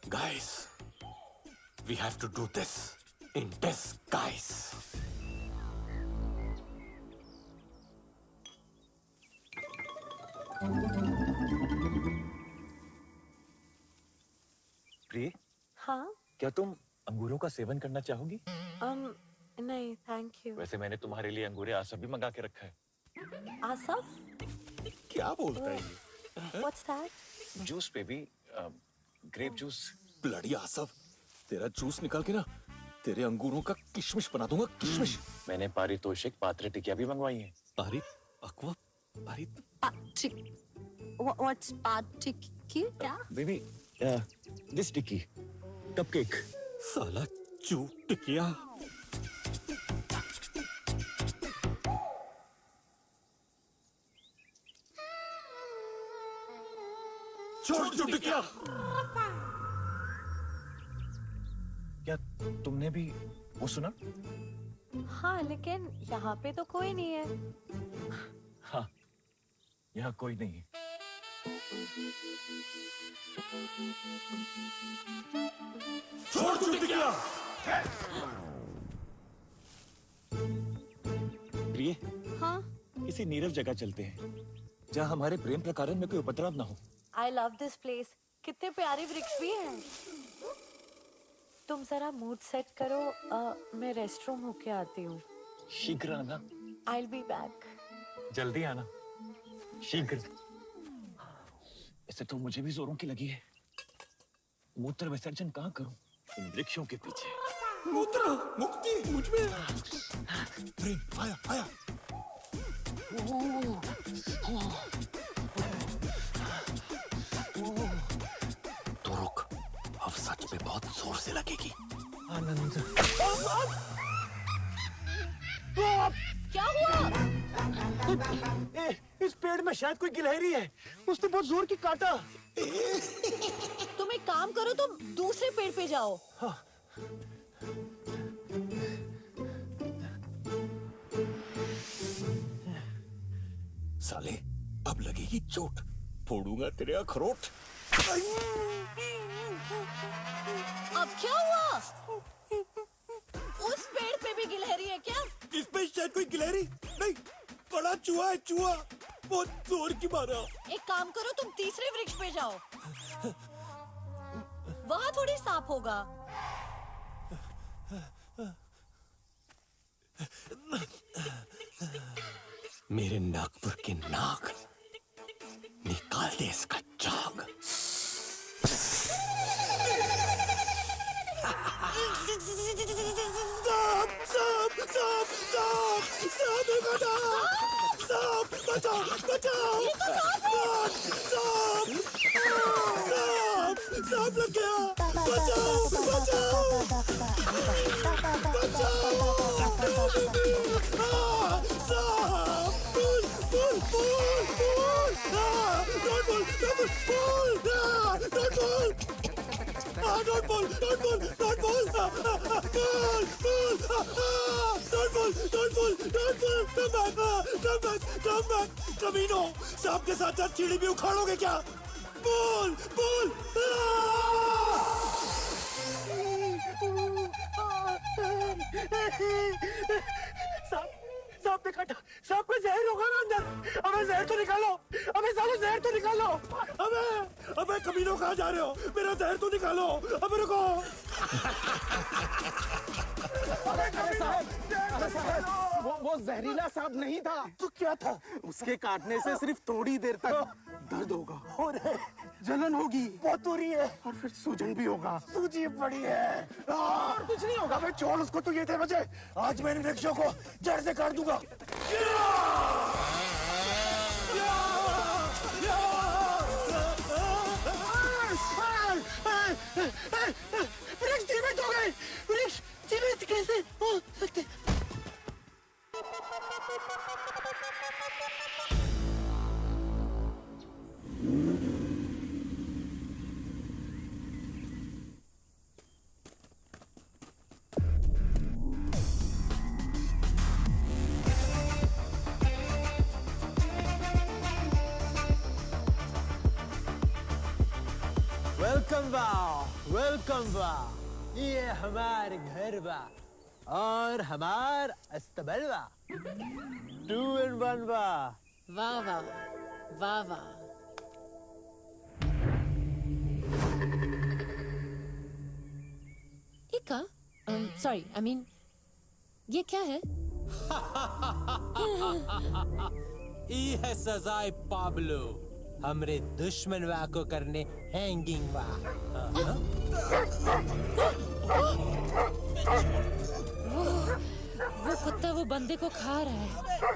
Guys, we have to do this in disguise. प्रिय, हाँ क्या तुम अंगूरों का सेवन करना चाहोगी? नहीं थैंक यू। वैसे मैंने तुम्हारे लिए अंगूरे आसफ भी मंगा के रखा है। आसफ? क्या बोलता है ये? What's that? Juice baby, grape juice. Bloody Asaf, तेरा जूस निकाल के ना तेरे अंगूरों का किशमिश बना दूंगा, किशमिश। मैंने पारितोषिक पात्र टिकिया भी मंगवाई है। What's टिक्की? क्या? Baby, this tikki, cupcake. साला चू टिकिया। छोड़ चू टिकिया। क्या तुमने भी वो सुना? हाँ लेकिन यहाँ पे तो कोई नहीं है। हाँ, यहाँ कोई नहीं है। छोड़ चू टिकिया। प्रिय, हाँ? किसी नीरव जगह चलते हैं जहाँ हमारे प्रेम प्रकरण में कोई उपद्रव ना हो। I love this place. कितने प्यारे वृक्ष भी हैं। तुम जरा मूड सेट करो, मैं रेस्ट रूम होके आती हूँ। शीघ्र आना। I'll be back. जल्दी आना, शीघ्र। ऐसे तो मुझे भी जोरों की लगी है। मूत्र विसर्जन कहाँ करूं? इन वृक्षों के पीछे। मूत्र मुक्ति मुझ में। प्रेम आया आया। तो रुक, अब सच में बहुत जोर से लगेगी। आनंद। क्या हुआ? इस पेड़ में शायद कोई गिलहरी है। उसने बहुत जोर की काटा। तुम एक काम करो, तुम दूसरे पेड़ पे जाओ। हाँ। साले, अब लगेगी चोट। फोड़ूंगा तेरे अखरोट। अब क्या हुआ? उस पेड़ पे भी गिलहरी है क्या? इस पे शायद कोई गिलहरी नहीं, बड़ा चूहा है, चूहा बहुत जोर की मारा। एक काम करो, तुम तीसरे वृक्ष पे जाओ। वहाँ थोड़ी सांप होगा। मेरे नागपुर के नाग, निकाल दे इसका जाग। सांप सांप सांप सांप सांप बेटा, सांप बचाओ बचाओ। सांप सांप सांप लग गया, बचाओ बचाओ बचाओ। सांप pull pull pull pull. Don't pull don't pull don't pull. Don't pull! Don't pull! Don't pull! Pull! Pull! Don't pull! Don't pull! Don't pull! Come back! Come back! Come back! कमीनो, सांप के साथ साथ चिड़ी भी उखाड़ोगे क्या? Pull! Pull! सांप ने काटा। सांप में जहर होगा ना अंदर। अबे जहर तो निकालो। अबे सालो जहर तो निकालो। अबे कमीनो कहाँ जा रहे हो? मेरा जहर तो निकालो। अबे रुको। वो जहरीला सांप नहीं था। तो क्या था? उसके काटने से सिर्फ थोड़ी देर तक दर्द होगा और जलन होगी, बहुत हो रही है, और फिर सूजन भी होगा। सूजी पड़ी है और कुछ नहीं होगा। मैं छोड़ उसको, तो ये थे बचे। आज मैं इन वृक्षों को जड़ से काट दूंगा। वृक्ष जीवित हो गए। वृक्ष जीवित कैसे हो सकते? वेलकम बा ये हमार घर बा और हमार अस्तबल बा 2 in 1 बा वाह वाह वाह वाह। इका सॉरी आई मीन ये क्या है? ई है सजाए पाब्लो हमरे दुश्मन वा को करने हैंगिंग वा। वो कुत्ता वो बंदे को खा रहा है।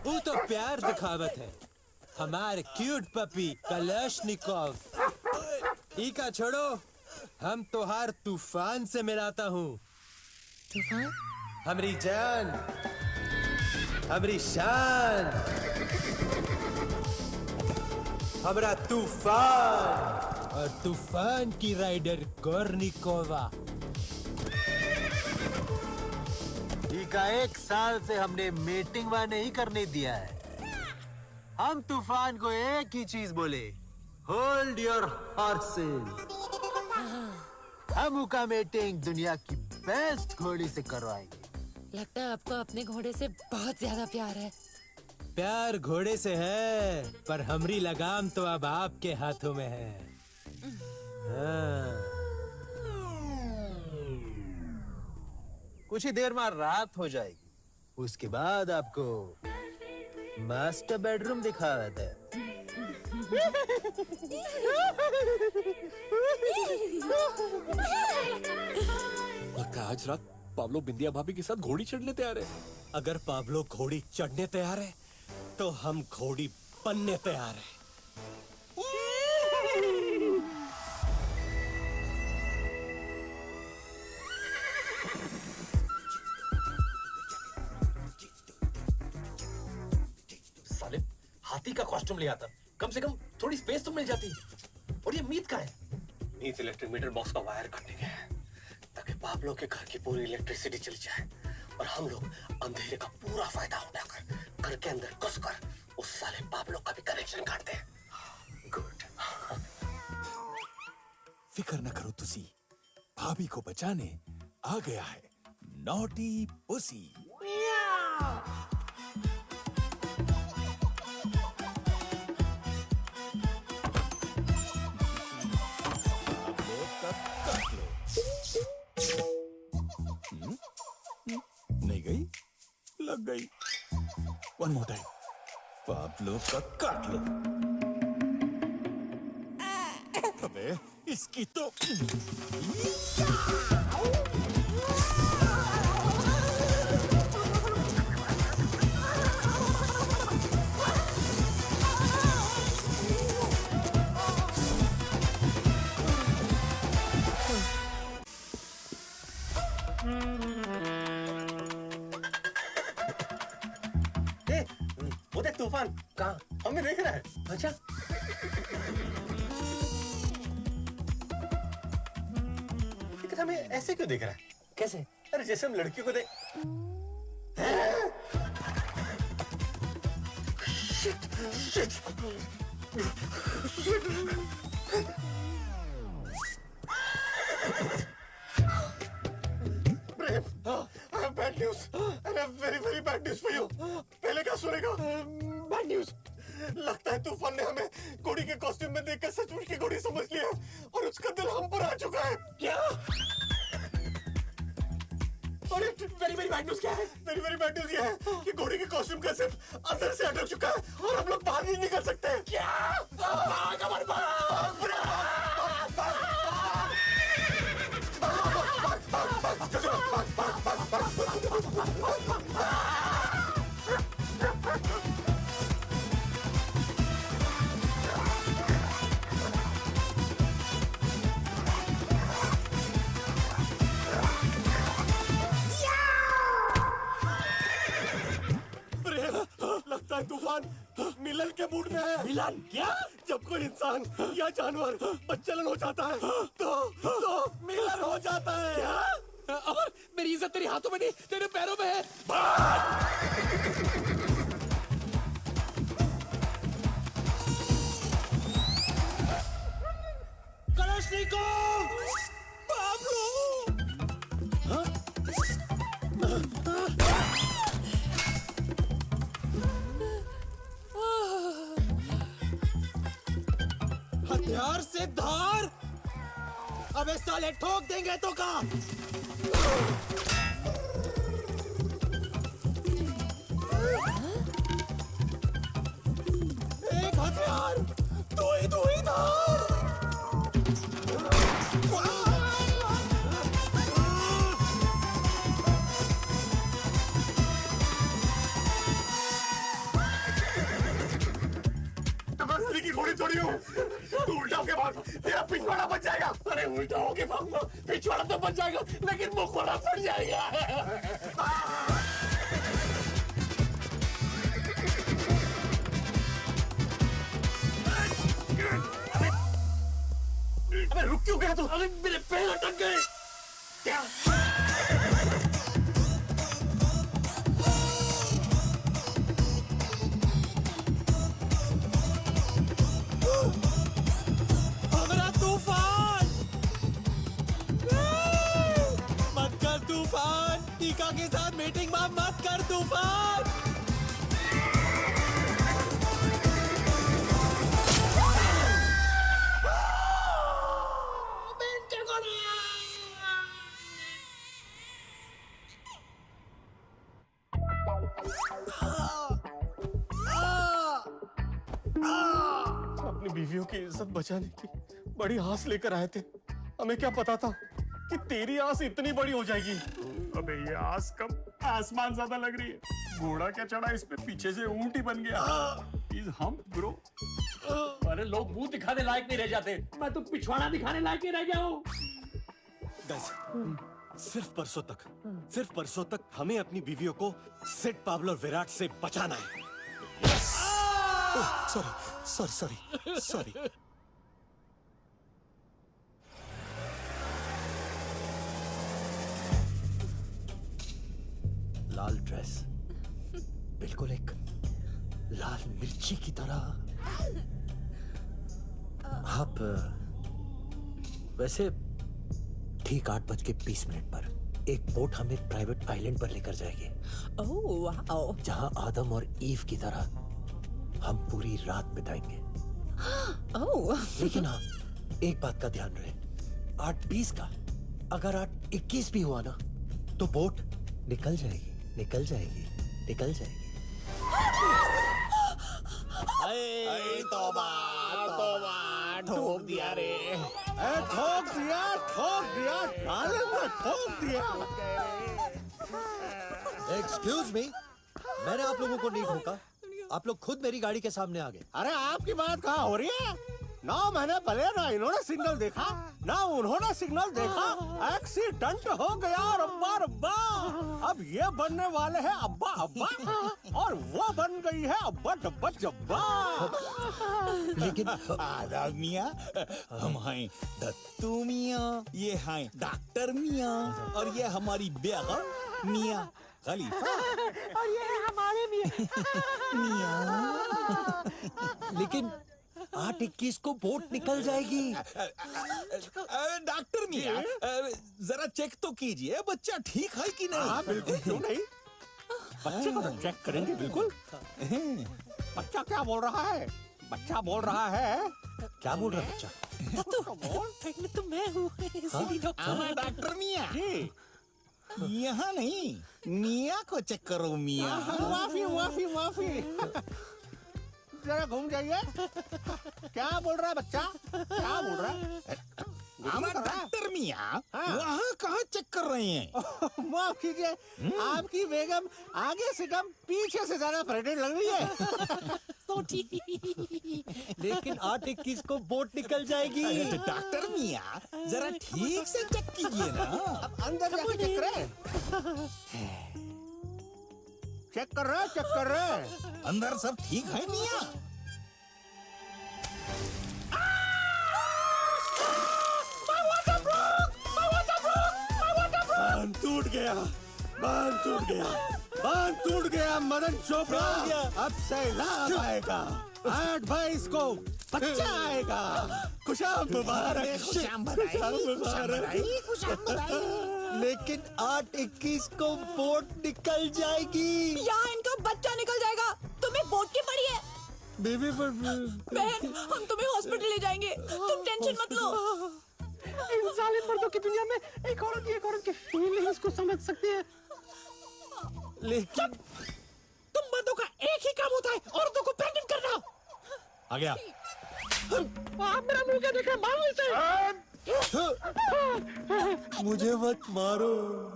वो तो प्यार दिखावत है। हमारे क्यूट पपी कलशनिकोव। इका छोड़ो, हम तोहार तूफान से मिलाता हूँ। तूफान? हमरी जान, हमरी शान, हमरा तूफान और तूफान की राइडर गोर्निकोवा। इका 1 साल से हमने मीटिंग वा नहीं करने दिया है। हम तूफान को एक ही चीज बोले, होल्ड योर हॉर्सेस। हम उका मीटिंग दुनिया की बेस्ट घोड़ी से करवाएंगे। लगता है आपको अपने घोड़े से बहुत ज्यादा प्यार है। प्यार घोड़े से है, पर हमरी लगाम तो अब आपके हाथों में है। हाँ। कुछ ही देर में रात हो जाएगी, उसके बाद आपको मास्टर बेडरूम दिखा देते हैं। लगता है आज रात पाब्लो बिंदिया भाभी के साथ घोड़ी चढ़ने तैयार है। अगर पाब्लो घोड़ी चढ़ने तैयार है तो हम घोड़ी बनने तैयार है। साले हाथी का कॉस्ट्यूम ले आता, कम से कम थोड़ी स्पेस तो मिल जाती। और ये मीत का है। मीत इलेक्ट्रिक मीटर बॉक्स का वायर काटने गया है ताकि पाब्लो के घर की पूरी इलेक्ट्रिसिटी चली जाए और हम लोग अंधेरे का पूरा फायदा उठाकर घर के अंदर घुसकर उस साले पाब्लो का भी कनेक्शन काट दे। गुड। फिक्र न करो तुसी, भाभी को बचाने आ गया है नॉटी पुसी। नहीं गई, लग गई। वन मोर टाइम, पाब्लो का काट लो। अबे इसकी तो वो देख तूफान कहाँ हमें देख रहा है। अच्छा लेकिन हमें ऐसे क्यों देख रहा है? कैसे? अरे जैसे हम लड़कियों को देख। Shit, bad news, very very bad news for you. पहले क्या सुनेगा? Bad news. लगता है तूफान ने हमें घोड़ी के कॉस्ट्यूम में देखकर सचमुच की घोड़ी समझ लिया और उसका दिल हम पर आ चुका है। क्या? और वेरी वेरी बैड न्यूज क्या है? वेरी वेरी बैड न्यूज ये है कि घोड़ी के कॉस्ट्यूम का सिर्फ अंदर से अटक चुका है और हम लोग बाहर नहीं निकल सकते। क्या? भाग हमारे लगता है तूफान मिलन के मूड में है। मिलन? क्या? जब कोई इंसान या जानवर बच्चलन हो जाता है तो मिलन हो जाता है। क्या? और मेरी इज्जत तेरे हाथों में नहीं, तेरे पैरों में है। कलाश्निकोव! हथियार से धार। अबे साले ठोक देंगे तो का। एक हथियार, दो ही धार। की घोड़ी छोड़ी हूँ, तू उल्टा होके भाग, तेरा पिछवाड़ा बच जाएगा। अरे उल्टा होके भागूंगा, पिछवाड़ा तो बच जाएगा, लेकिन मुखवाड़ा फट जाएगा। अबे रुक क्यों गया तू? अरे मेरे पैर अटक गए। क्या? टीका के साथ मीटिंग मत कर तूफान। अपनी बीवियों की इज्जत बचाने की बड़ी आस लेकर आए थे। हमें क्या पता था कि तेरी आस इतनी बड़ी हो जाएगी। अबे ये आस कम आसमान ज्यादा लग रही है। घोड़ा क्या चढ़ा इस पे, पीछे से ऊंट ही बन गया। इज हम ब्रो। अरे लोग मुंह दिखाने लायक नहीं रह जाते, मैं तो पिछवाड़ा दिखाने लायक ही रह गया हूँ। सिर्फ परसों तक हमें अपनी बीवियों को सिड पाब्लो और विराट से बचाना है। सॉरी। लाल ड्रेस, बिल्कुल एक लाल मिर्ची की तरह। आप वैसे ठीक 8:20 पर एक बोट हमें प्राइवेट आइलैंड पर लेकर जाएगी। Oh wow. जहां आदम और ईव की तरह हम पूरी रात बिताएंगे। ओह। लेकिन हाँ, एक बात का ध्यान रहे, 8:20 का अगर 8:21 भी हुआ ना तो बोट निकल जाएगी। तौबा ठोक दिया रे। ठोक दिया डाले में ठोक दिया। एक्सक्यूज मी, मैंने आप लोगों को नहीं ठोका, आप लोग खुद मेरी गाड़ी के सामने आ गए। अरे आपकी बात कहाँ हो रही है? 9 महीने पहले ना इन्होंने सिग्नल देखा ना उन्होंने सिग्नल देखा। एक्सीडेंट हो गया और अब्बा अब ये बनने वाले हैं अब्बा और वो बन गई है अब्बा डब्बा जब्बा। लेकिन आदाब मियाँ, हम हैं दत्तू मियाँ, ये हैं डॉक्टर मियाँ और ये हमारी बेगम मियाँ खलीफा और ये है हमारे मियाँ। लेकिन 8:21 को बोट निकल जाएगी। डॉक्टर मियाँ, जरा चेक तो कीजिए बच्चा ठीक है कि नहीं। हाँ बिल्कुल, क्यों नहीं, बच्चे को चेक करेंगे बिल्कुल। बच्चा क्या बोल रहा है? क्या बोल रहा है बच्चा? पहले तो मैं हूँ डॉक्टर मियाँ, यहाँ नहीं मियाँ को चेक करो मियाँ। माफी जरा घूम जाइए। क्या बोल रहा है बच्चा? क्या बोल रहा है? डॉक्टर मियाँ, वहाँ कहाँ चेक कर रहे हैं? माफ कीजिए, आपकी बेगम आगे से कम पीछे से ज्यादा प्रेग्नेंट लग रही है। लेकिन 8:21 को बोट निकल जाएगी। डॉक्टर मियाँ, जरा ठीक से चेक कीजिए ना। अब अंदर जाके चेक करें। चेक कर रहे हैं। अंदर सब ठीक है मियाँ? बांध टूट गया मदन चोपड़ा। अब सैलाब आएगा। 8:22 को बच्चा आएगा। खुशाम मुबारक, खुशाम बधाई, खुशाम बधाई। लेकिन 8-21 को बोट निकल जाएगी। यहाँ इनका बच्चा निकल जाएगा। तुम्हें बोट की पड़ी है बेबी पर बहन, हम तुम्हें हॉस्पिटल ले जाएंगे, तुम टेंशन मत लो। इन जालिम मर्दों की दुनिया में एक औरत की फीलिंग्स को समझ सकती है। लेकिन तुम मर्दों का एक ही काम होता है, औरतों को प्रेग्नेंट करना। आ गया। आप मेरा मुंह क्या देख रहे हैं? मारो इसे। मुझे मत मारो,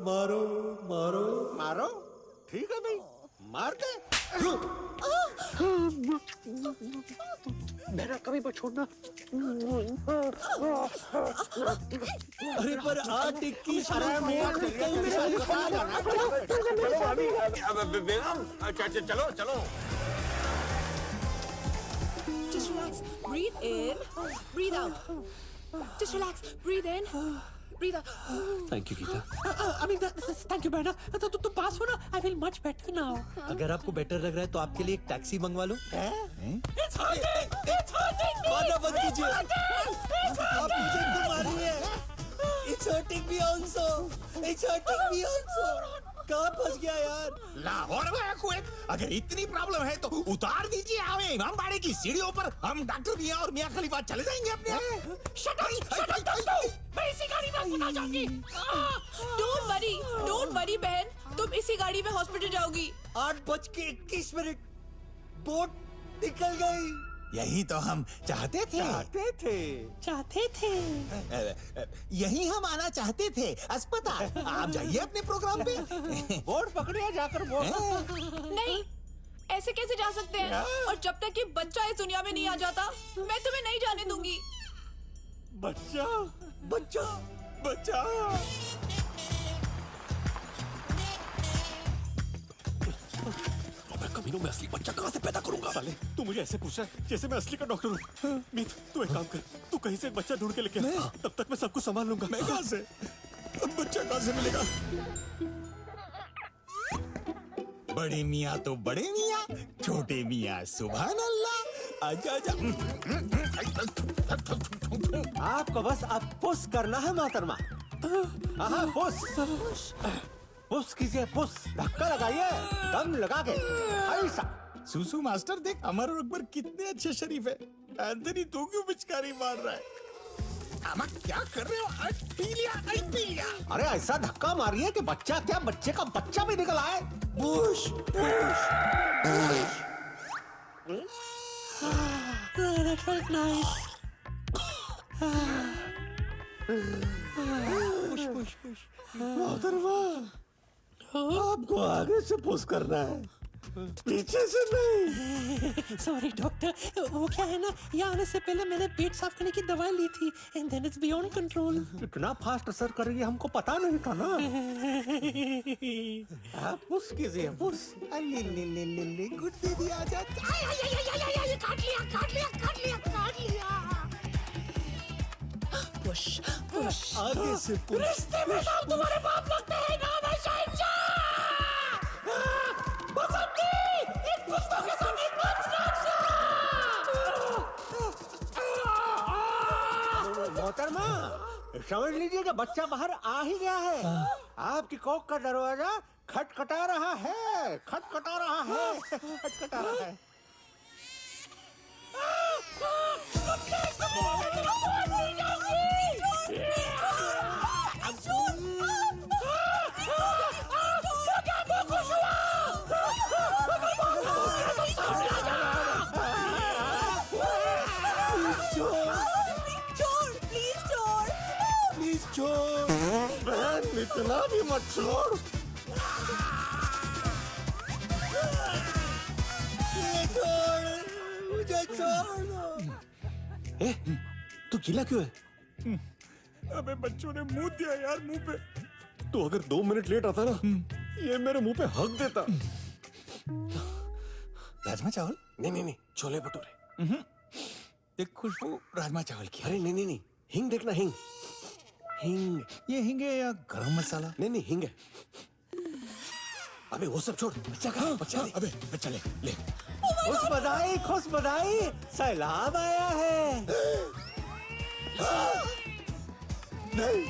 मारो, मारो, मारो। ठीक है भाई, मार दे। मेरा कभी मत छोड़ना। अरे पर 8-21 बेगम, चलो चलो। Just relax, breathe in, breathe out. Just relax, breathe in, breathe out. Thank you Gita. Thank you बहना। तो तुम पास हो ना? I feel much better now. अगर आपको बेटर लग रहा है तो आपके लिए एक टैक्सी मंगवा लूं। It's hurting, it's hurting me. माना मत कीजिए। आप मुझे क्यों मारी है? It's hurting me also. It's hurting me also. कहाँ फंस गया यार? लाहौर में है कुवैत। अगर इतनी प्रॉब्लम है तो उतार दीजिए हमें इमामबाड़े की सीढ़ियों पर। हम डॉक्टर मियां और मियां खलीफा चले जाएंगे अपने। शट अप, मैं इसी गाड़ी में हॉस्पिटल जाऊंगी। Don't worry बहन, तुम इसी गाड़ी में हॉस्पिटल जाओगी। 8:21 बोट निकल गई। यही तो हम चाहते थे। यही हम आना चाहते थे अस्पताल। आप जाइए अपने प्रोग्राम पे। बोट पकड़िए जाकर बोट। नहीं, ऐसे कैसे जा सकते हैं? और जब तक कि बच्चा इस दुनिया में नहीं आ जाता, मैं तुम्हें नहीं जाने दूंगी। बच्चा, बच्चा, बच्चा। कमीनों में असली बच्चा कहाँ से पैदा करूंगा? साले तू मुझे ऐसे पूछ रहा है जैसे मैं असली का डॉक्टर हूँ। मीत तू एक काम कर, तू कहीं से एक बच्चा ढूंढ के लेके आ। तब तक मैं सब कुछ संभाल लूंगा। मैं कहाँ से? अब बच्चा कहाँ से मिलेगा? बड़े मियाँ तो बड़े मियाँ, छोटे मियाँ सुभान अल्लाह। आजा आजा। आपको बस अब पुश करना है मोहतरमा। हाँ पुश, पुश कीजिए, पुश। धक्का लगाइए, दम लगा के। ऐसा। सुसु मास्टर देख, अमर और अकबर कितने अच्छे शरीफ है। एंथनी तू क्यों पिचकारी मार रहा है? अमर क्या कर रहे हो? पी लिया। अरे ऐसा धक्का मारिए कि बच्चा क्या, बच्चे का बच्चा भी निकल आए। Push, push, push. That felt nice. Push. मोहतरमा, आपको आगे से पुश करना है, पीछे से नहीं। सॉरी डॉक्टर, वो क्या है ना, यहाँ आने से पहले मैंने पेट साफ करने की दवाई ली थी and then it's beyond control. इतना फास्ट असर करेगी हमको पता नहीं था ना। आप पुश कीजिए, पुश। ले गुड दे दिया। आजा। काट लिया। पुश। आगे से पुश। रिश्ते में नाम तुम्हारे बाप लगते हैं, नाम है शहंशाह। बसंती, इन पुष्पों के साथ एक मोहतरमा, समझ लीजिए कि बच्चा बाहर आ ही गया है। आपकी कोख का दरवाजा खटखटा रहा है। बहन इतना भी मत छोड़। मुझे छोड़। तू गीला क्यों है? अबे बच्चों ने मुंह दिया यार मुंह पे। तू अगर 2 मिनट लेट आता ना, ये मेरे मुंह पे हक देता। राजमा चावल? नहीं, छोले भटूरे। एक खुशबू राजमा चावल की। अरे नहीं, हिंग देखना, हिंग। ये हिंग है या गरम मसाला? नहीं, हिंग है। अबे वो सब छोड़, बच्चा कहाँ? बच्चा दे। अबे बच्चा ले ले। खुश बधाई, सैलाब आया है। नहीं,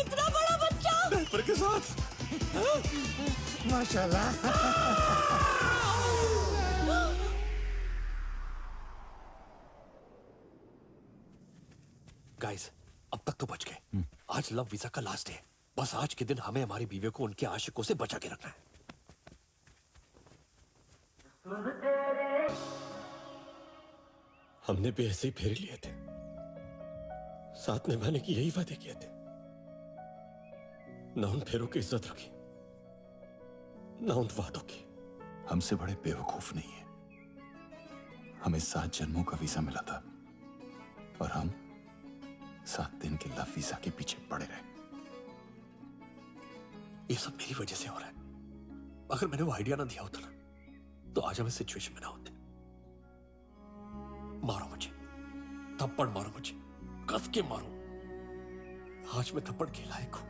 इतना बड़ा बच्चा डायपर के साथ। माशाल्लाह। गाइस, अब तक तो बच गए। आज लव वीजा का लास्ट डे है। बस आज के दिन हमें हमारी बीवी को उनके आशिकों से बचा के रखना है। हमने भी ऐसे ही फेरे लिए थे, साथ निभाने की यही वादे किए थे। ना उन फेरों की इज्जत रखी, ना उन वादों की। हमसे बड़े बेवकूफ नहीं है। हमें 7 जन्मों का वीजा मिला था और हम 7 दिन के लव वीजा के पीछे पड़े रहे। ये सब मेरी वजह से हो रहा है। अगर मैंने वो आइडिया ना दिया होता ना, तो आज हम इस सिचुएशन में ना होते। मारो मुझे, थप्पड़ मारो मुझे, कस के मारो। आज मैं थप्पड़ के लायक हूं।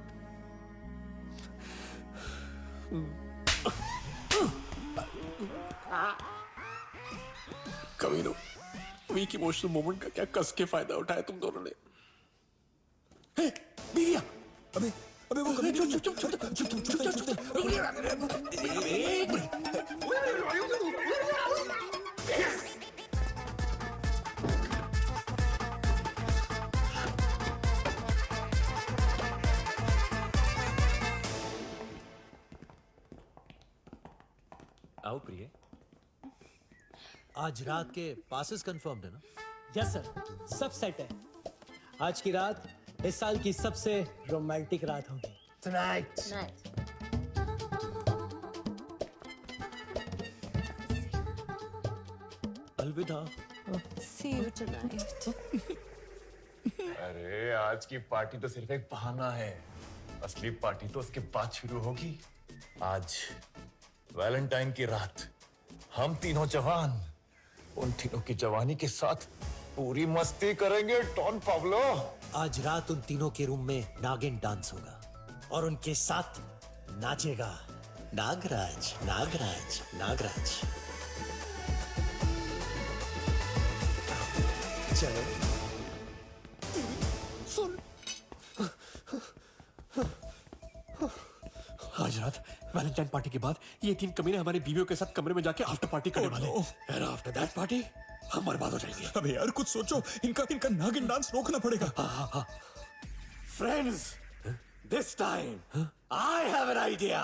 कमीनो, वीक इमोशनल मोमेंट का क्या कस के फायदा उठाया तुम दोनों ने। हे, बीविया, अबे वो कभी आओ प्रिय। आज रात के पासेस कंफर्म्ड है ना? यस सर, सब सेट है। आज की रात इस साल की सबसे रोमांटिक रात होगी। Tonight. अलविदा। See you tonight. अरे आज की पार्टी तो सिर्फ एक बहाना है। असली पार्टी तो उसके बाद शुरू होगी। आज वैलेंटाइन की रात हम तीनों जवान उन तीनों की जवानी के साथ पूरी मस्ती करेंगे। डॉन पाब्लो, आज रात उन तीनों के रूम में नागिन डांस होगा और उनके साथ नाचेगा नागराज। नागराज नागराज। चलो आज रात वैलेंटाइन पार्टी के बाद ये 3 कमीने हमारी बीवियों के साथ कमरे में जाके आफ्टर पार्टी करने वाले हैं। आफ्टर दैट पार्टी हम बर्बाद हो जाएंगे। अबे यार कुछ सोचो, इनका नागिन डांस रोकना पड़ेगा। Friends, this time I have an idea.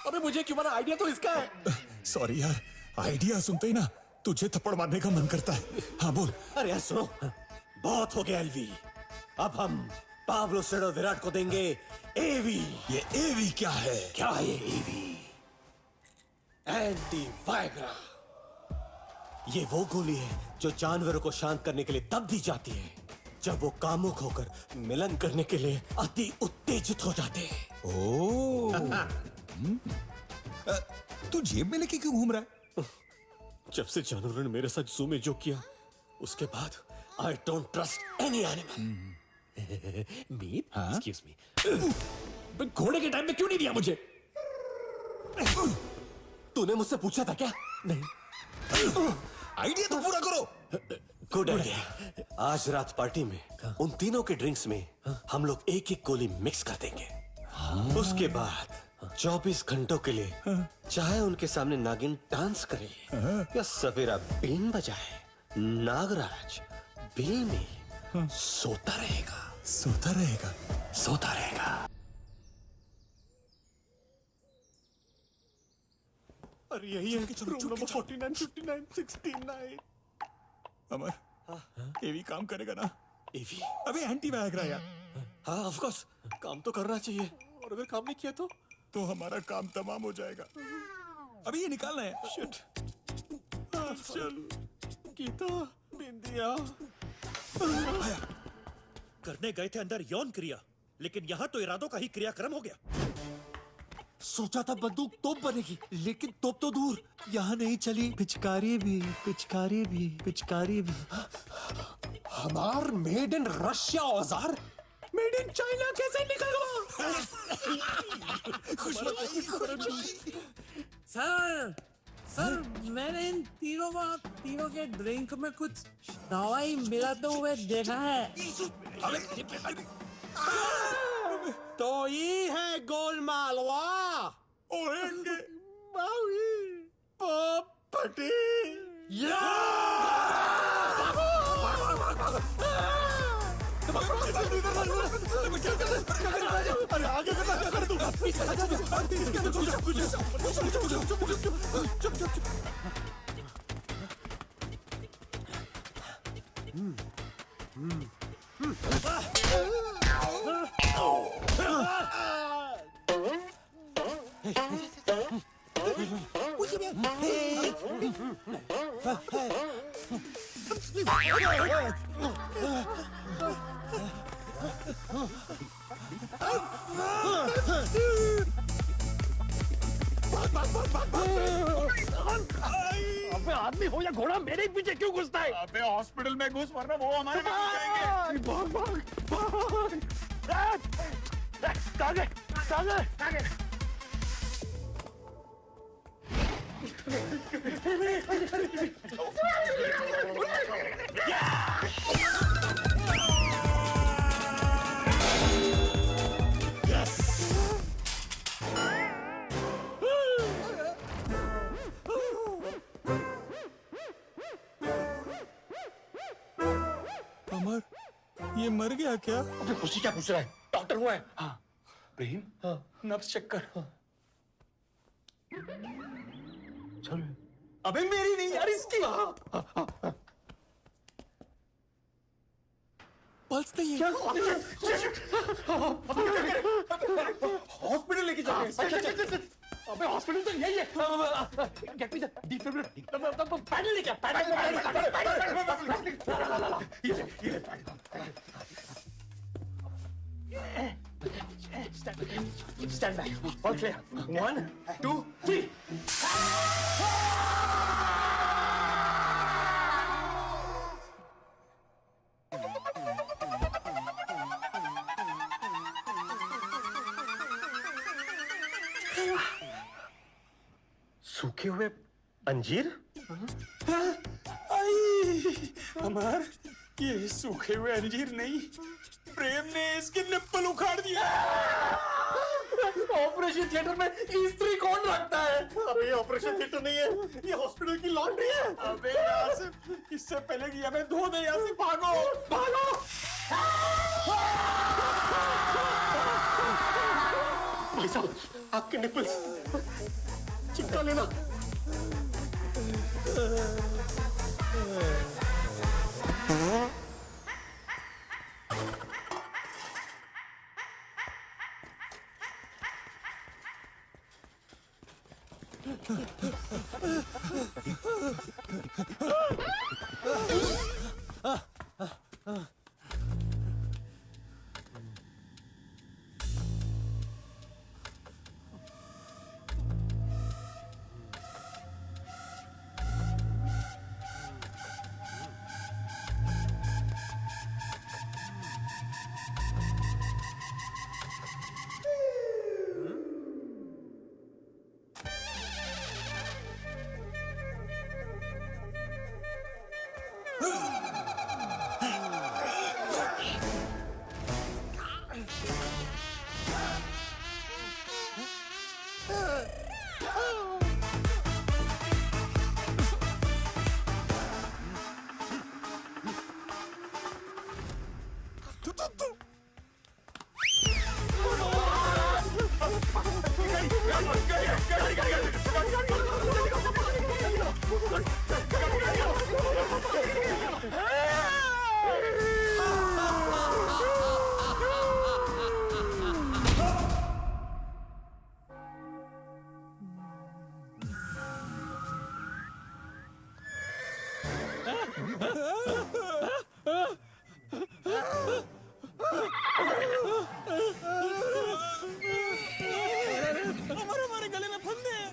अबे मुझे क्यों माना? आइडिया तो इसका है। सॉरी यार, आइडिया सुनते ही ना तुझे थप्पड़ मारने का मन करता है। हाँ बोल। अरे यार सुनो, बहुत हो गया एलवी। अब हम पाब्लो सेडो विराट को देंगे एवी। ये एवी क्या है? क्या है ये एवी? Anti Viagra. ये वो गोली है जो जानवरों को शांत करने के लिए तब दी जाती है जब वो कामुक होकर मिलन करने के लिए अति उत्तेजित हो जाते हैं। ओह। तू जेब में लेके क्यों घूम रहा है? जब से जानवरों ने मेरे साथ जू में जो किया, उसके बाद I don't trust any animal. Meat? Excuse me, घोड़े के टाइम में क्यों नहीं दिया मुझे? तूने मुझसे पूछा था क्या? नहीं। आइडिया तो पूरा करो। Good idea. आज रात पार्टी में उन तीनों के ड्रिंक्स में हम लोग एक एक गोली मिक्स कर देंगे। उसके बाद 24 घंटों के लिए चाहे उनके सामने नागिन डांस करे या सवेरा बीन बजाए, नागराज बिल में सोता रहेगा। सोता रहेगा। सोता रहेगा। अरे यही है कि रूम नंबर 49, 59, 69। अमर, एवी काम करेगा ना? एवी? अबे एंटी वायग्रा यार। हाँ ऑफ कोर्स, काम तो करना चाहिए। और अगर काम नहीं किया तो हमारा काम तमाम हो जाएगा। अभी ये निकालना है। शिट। चल गीता, बिंदिया। करने गए थे अंदर यौन क्रिया, लेकिन यहाँ तो इरादों का ही क्रियाक्रम हो गया। सोचा था बंदूक तोप बनेगी, लेकिन तोप तो दूर, यहाँ नहीं चली पिचकारी भी, पिचकारी भी, पिचकारी भी। हमार मेड इन रशिया औजार मेड इन चाइना कैसे निकल गया? सर सर मैंने इन तीनों के ड्रिंक में कुछ दवाई मिलाते हुए देखा है। तो ये है गोलमालवा। ओएंगे मावी पोपटी अरे आगे कर दूंगा। अबे आदमी हो या घोड़ा मेरे पीछे क्यों घुसता है? अबे हॉस्पिटल में घुस वरना वो हमारे में घुस जाएंगे। भाग भाग भाग। कागे अमर ये मर गया क्या? अबे खुशी क्या पूछ रहा है? डॉक्टर हुआ है। हाँ प्रेम। हाँ नब्ज चेक कर। हाँ। चल अबे मेरी नहीं यार इसकी। पल्स नहीं है। हॉस्पिटल लेके जाओ। अबे हॉस्पिटल तो यही है। क्या पीछे पैडल लेके Stand back. All clear. 1, 2, 3. सूखे हुए अंजीर? अमर ये सूखे हुए अंजीर नहीं, प्रेम ने इसके निप्पल उखाड़ दिया। ऑपरेशन थिएटर में स्त्री कौन रखता है? अबे ये ऑपरेशन थिएटर नहीं है, ये हॉस्पिटल की लॉन्ड्री है। अबे यहाँ से इससे पहले कि हमें धो दे, यहाँ से भागो भागो। भाई साहब आपके निप्पल्स चिपका लेना। हमारे गले में फंदे हैं।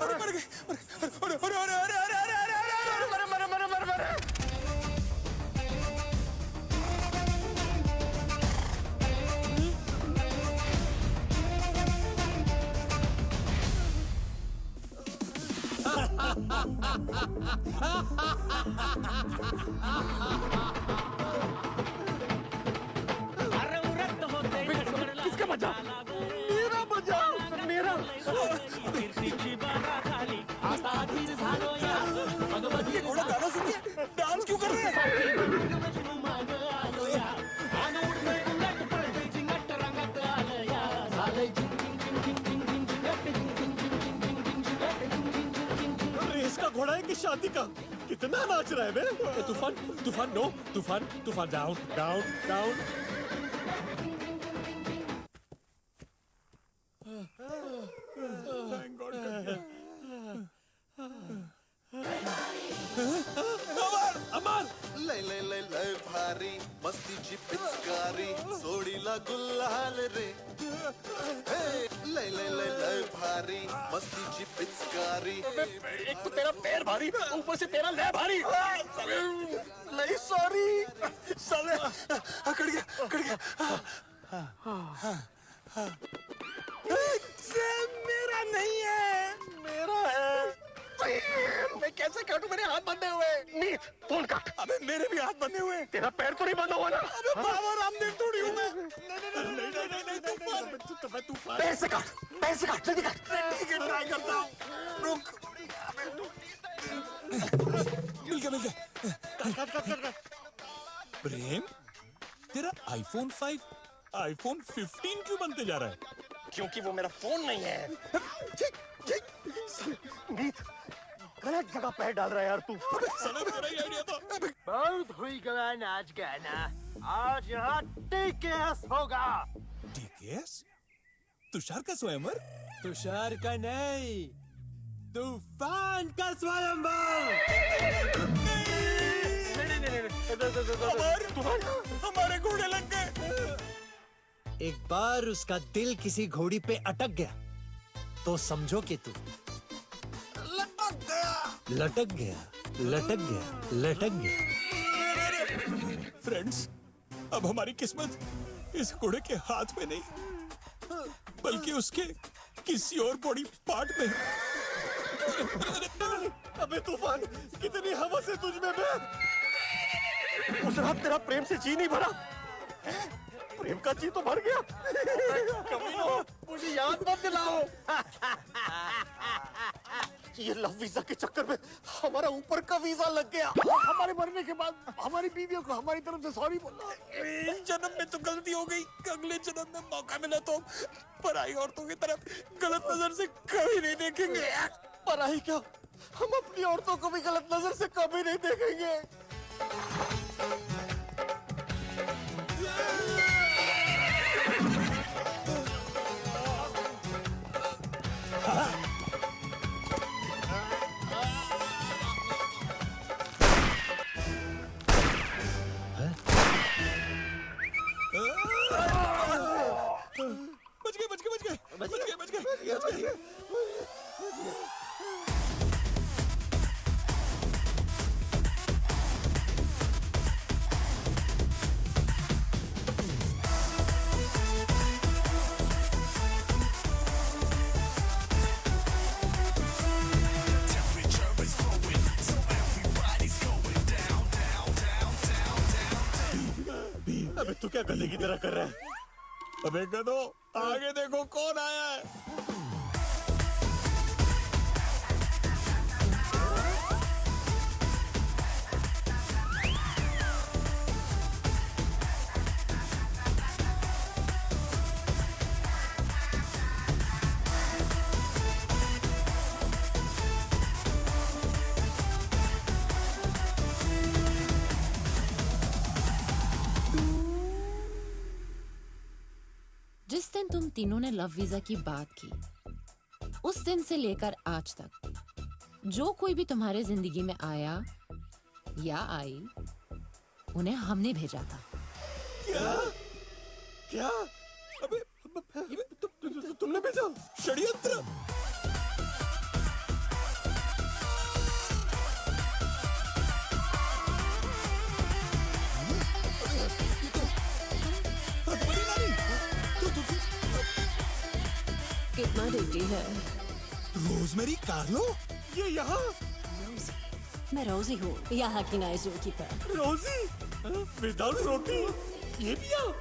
अरे मर गए। अरे अरे अरे अरे अरे अरे अरे अरे मरे मरे मरे मरे। किसका बचा? मेरा बचा, मेरा। ये घोड़ा गाना सुन के डांस क्यों कर रहे रेस का घोड़ा है कि शादी का? कितना नाच रहा है बे? तूफान तूफान नो तूफान तूफान डाउन डाउन डाउन अमर लय लय लय लय भारी मस्तीची पिचकारी सोडीला गुलाल रे हे लय लय लय लय भारी मस्तीची पिचकारी एक तो तेरा पैर भारी ऊपर से तेरा लय भारी लय सॉरी साले अकड़ गया मेरा नहीं है मेरा है मैं कैसे काटूं? मेरे हाथ बंधे हुए। मीत फोन काट। अबे मेरे भी हाथ बंधे हुए। तेरा पैर तो नहीं बंधा हुआ ना? अबे बाबा रामदेव थोड़ी हूँ मैं। नहीं तूफान पैर से काट जल्दी काट। ठीक है ट्राई करता हूँ रुक। मिल गया काट। प्रेम तेरा आईफोन 5 आईफोन 15 क्यों बनते जा रहा है? क्योंकि वो मेरा फोन नहीं है। मीत गलत जगह पैर डाल रहा है यार तू। तेरा ही आइडिया था। बहुत हुई गया नाच गाना, आज यहाँ टीकेएस होगा। टीकेएस? तुषार का स्वयंवर? तुषार का नहीं, तूफान का स्वयंवर। हमारे घोड़े लग गए। एक बार उसका दिल किसी घोड़ी पे अटक गया तो समझो कि तू लटक गया। फ्रेंड्स, अब हमारी किस्मत इस घोड़े के हाथ में नहीं बल्कि उसके किसी और बॉडी पार्ट में। अबे तूफान, कितनी हवा से तुझ में बे? उस रात तेरा प्रेम से जी नहीं भरा? प्रेम का जी तो भर गया। मुझे याद मत दिलाओ। ये लव वीजा के चक्कर में हमारा ऊपर का वीजा लग गया। हमारे मरने के बाद हमारी बीवियों को हमारी तरफ से सॉरी बोलना। इस जन्म में तो गलती हो गई, अगले जन्म में मौका मिला तो पराई औरतों की तरफ गलत नजर से कभी नहीं देखेंगे। पराई क्या, हम अपनी औरतों को भी गलत नजर से कभी नहीं देखेंगे। बच गए। अबे तू क्या गधे की तरह कर रहा है? अबे गधो, आगे देखो कौन आया है। जिस दिन तुम तीनों ने लव वीजा की बात की, उस दिन से लेकर आज तक जो कोई भी तुम्हारे जिंदगी में आया या आई, उन्हें हमने भेजा था। क्या? अबे तुमने भेजा? षड्यंत्र। कितना देती है? Rosemary Carlo? ये यहाँ मैं रोजी हूँ, यहाँ की नई जू कीपर। रोजी विदाउट रोटी, ये भी यहाँ।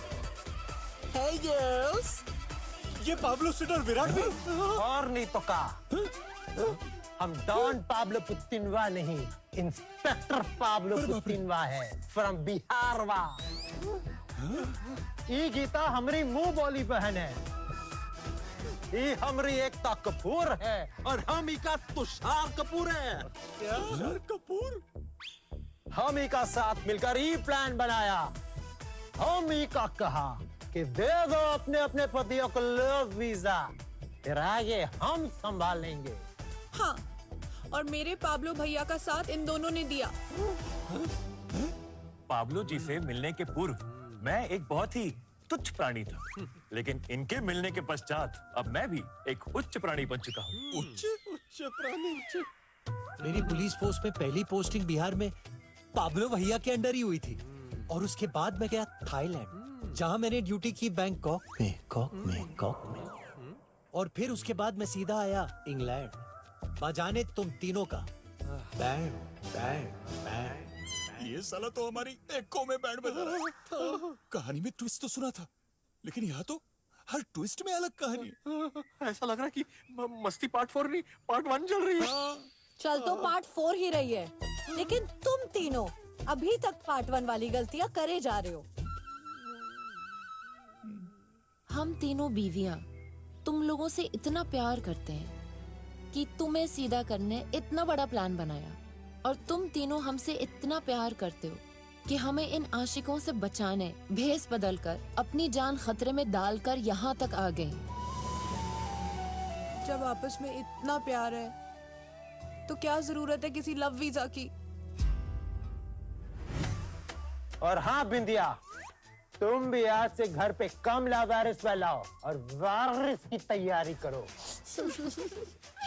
Hey girls! ये पाब्लो सिटर विराट भी। और नहीं तो का हम डॉन पाब्लो पुतिनवा नहीं, इंस्पेक्टर पाब्लो पुतिनवा है फ्रॉम बिहार वा। ई गीता हमारी मुंह बोली बहन है, ये हमारी एकता कपूर है और हम का तुषार कपूर है। तुषार कपूर? हम ही का साथ मिलकर ये प्लान बनाया। हम ही का कहा कि दे दो अपने अपने पतियों को लव वीजा, फिर आगे हम संभाल लेंगे। हाँ, और मेरे पाब्लो भैया का साथ इन दोनों ने दिया। पाब्लो जी से मिलने के पूर्व मैं एक बहुत ही तुच्छ प्राणी था, लेकिन इनके मिलने के पश्चात अब मैं भी एक उच्च प्राणी बन चुका हूँ। उच्च प्राणी। मेरी पुलिस फोर्स में पहली पोस्टिंग बिहार में पाब्लो भैया के अंडर ही हुई थी, और उसके बाद मैं गया थाईलैंड, जहां मैंने ड्यूटी की बैंकॉक में, और फिर उसके बाद मैं सीधा आया इंग्लैंड, बजाने तुम तीनों का बैंड बैंड बैंड। ये साला तो हमारी एको में बैंड बजा रहा है। कहानी में ट्विस्ट तो सुना था, लेकिन यहाँ तो हर ट्विस्ट में अलग कहानी। ऐसा लग रहा है कि मस्ती पार्ट 4 नहीं पार्ट 1 चल रही है। चल तो पार्ट 4 ही रही है, लेकिन तुम तीनों अभी तक पार्ट 1 वाली गलतियां करे जा रहे हो। हम तीनों बीवियां तुम लोगों से इतना प्यार करते हैं कि तुम्हें सीधा करने इतना बड़ा प्लान बनाया, और तुम तीनों हमसे इतना प्यार करते हो कि हमें इन आशिकों से बचाने भेस बदलकर अपनी जान खतरे में डालकर यहाँ तक आ गए। जब आपस में इतना प्यार है तो क्या जरूरत है किसी लव वीजा की। और हाँ बिंदिया, तुम भी आज से घर पे कम लावारिस फैलाओ और वारिस की तैयारी करो।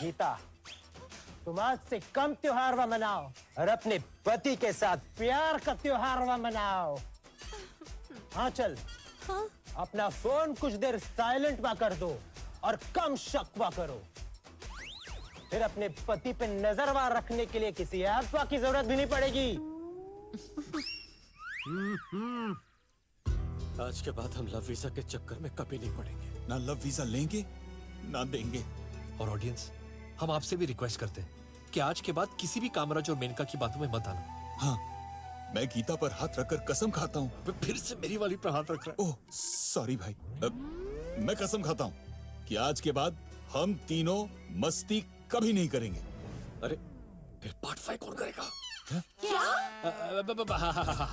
गीता, तुम आज से कम त्योहार वा मनाओ और अपने पति के साथ प्यार का त्योहार वा मनाओ। हाँ चल, हाँ? अपना फोन कुछ देर साइलेंट वा कर दो और कम शक वा करो। फिर अपने पति पे नजरवार रखने के लिए किसी ऐप की जरूरत भी नहीं पड़ेगी। आज के बाद हम लव वीजा के चक्कर में कभी नहीं पड़ेंगे। ना लव वीजा लेंगे ना देंगे। और ऑडियंस, हम आपसे भी रिक्वेस्ट करते हैं कि आज के बाद किसी भी कामराज और मेनका की बातों में मत आना। हाँ, मैं गीता पर हाथ रखकर कसम खाता हूँ। फिर से मेरी वाली पर हाथ रख रहा है। ओह सॉरी भाई, मैं कसम खाता हूँ कि आज के बाद हम तीनों मस्ती कभी नहीं करेंगे। अरे फिर पार्ट 5 कौन करेगा?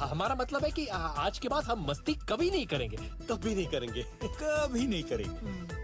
हमारा मतलब है कि आज के बाद हम मस्ती कभी नहीं करेंगे। कभी नहीं करेंगे। कभी नहीं करेंगे।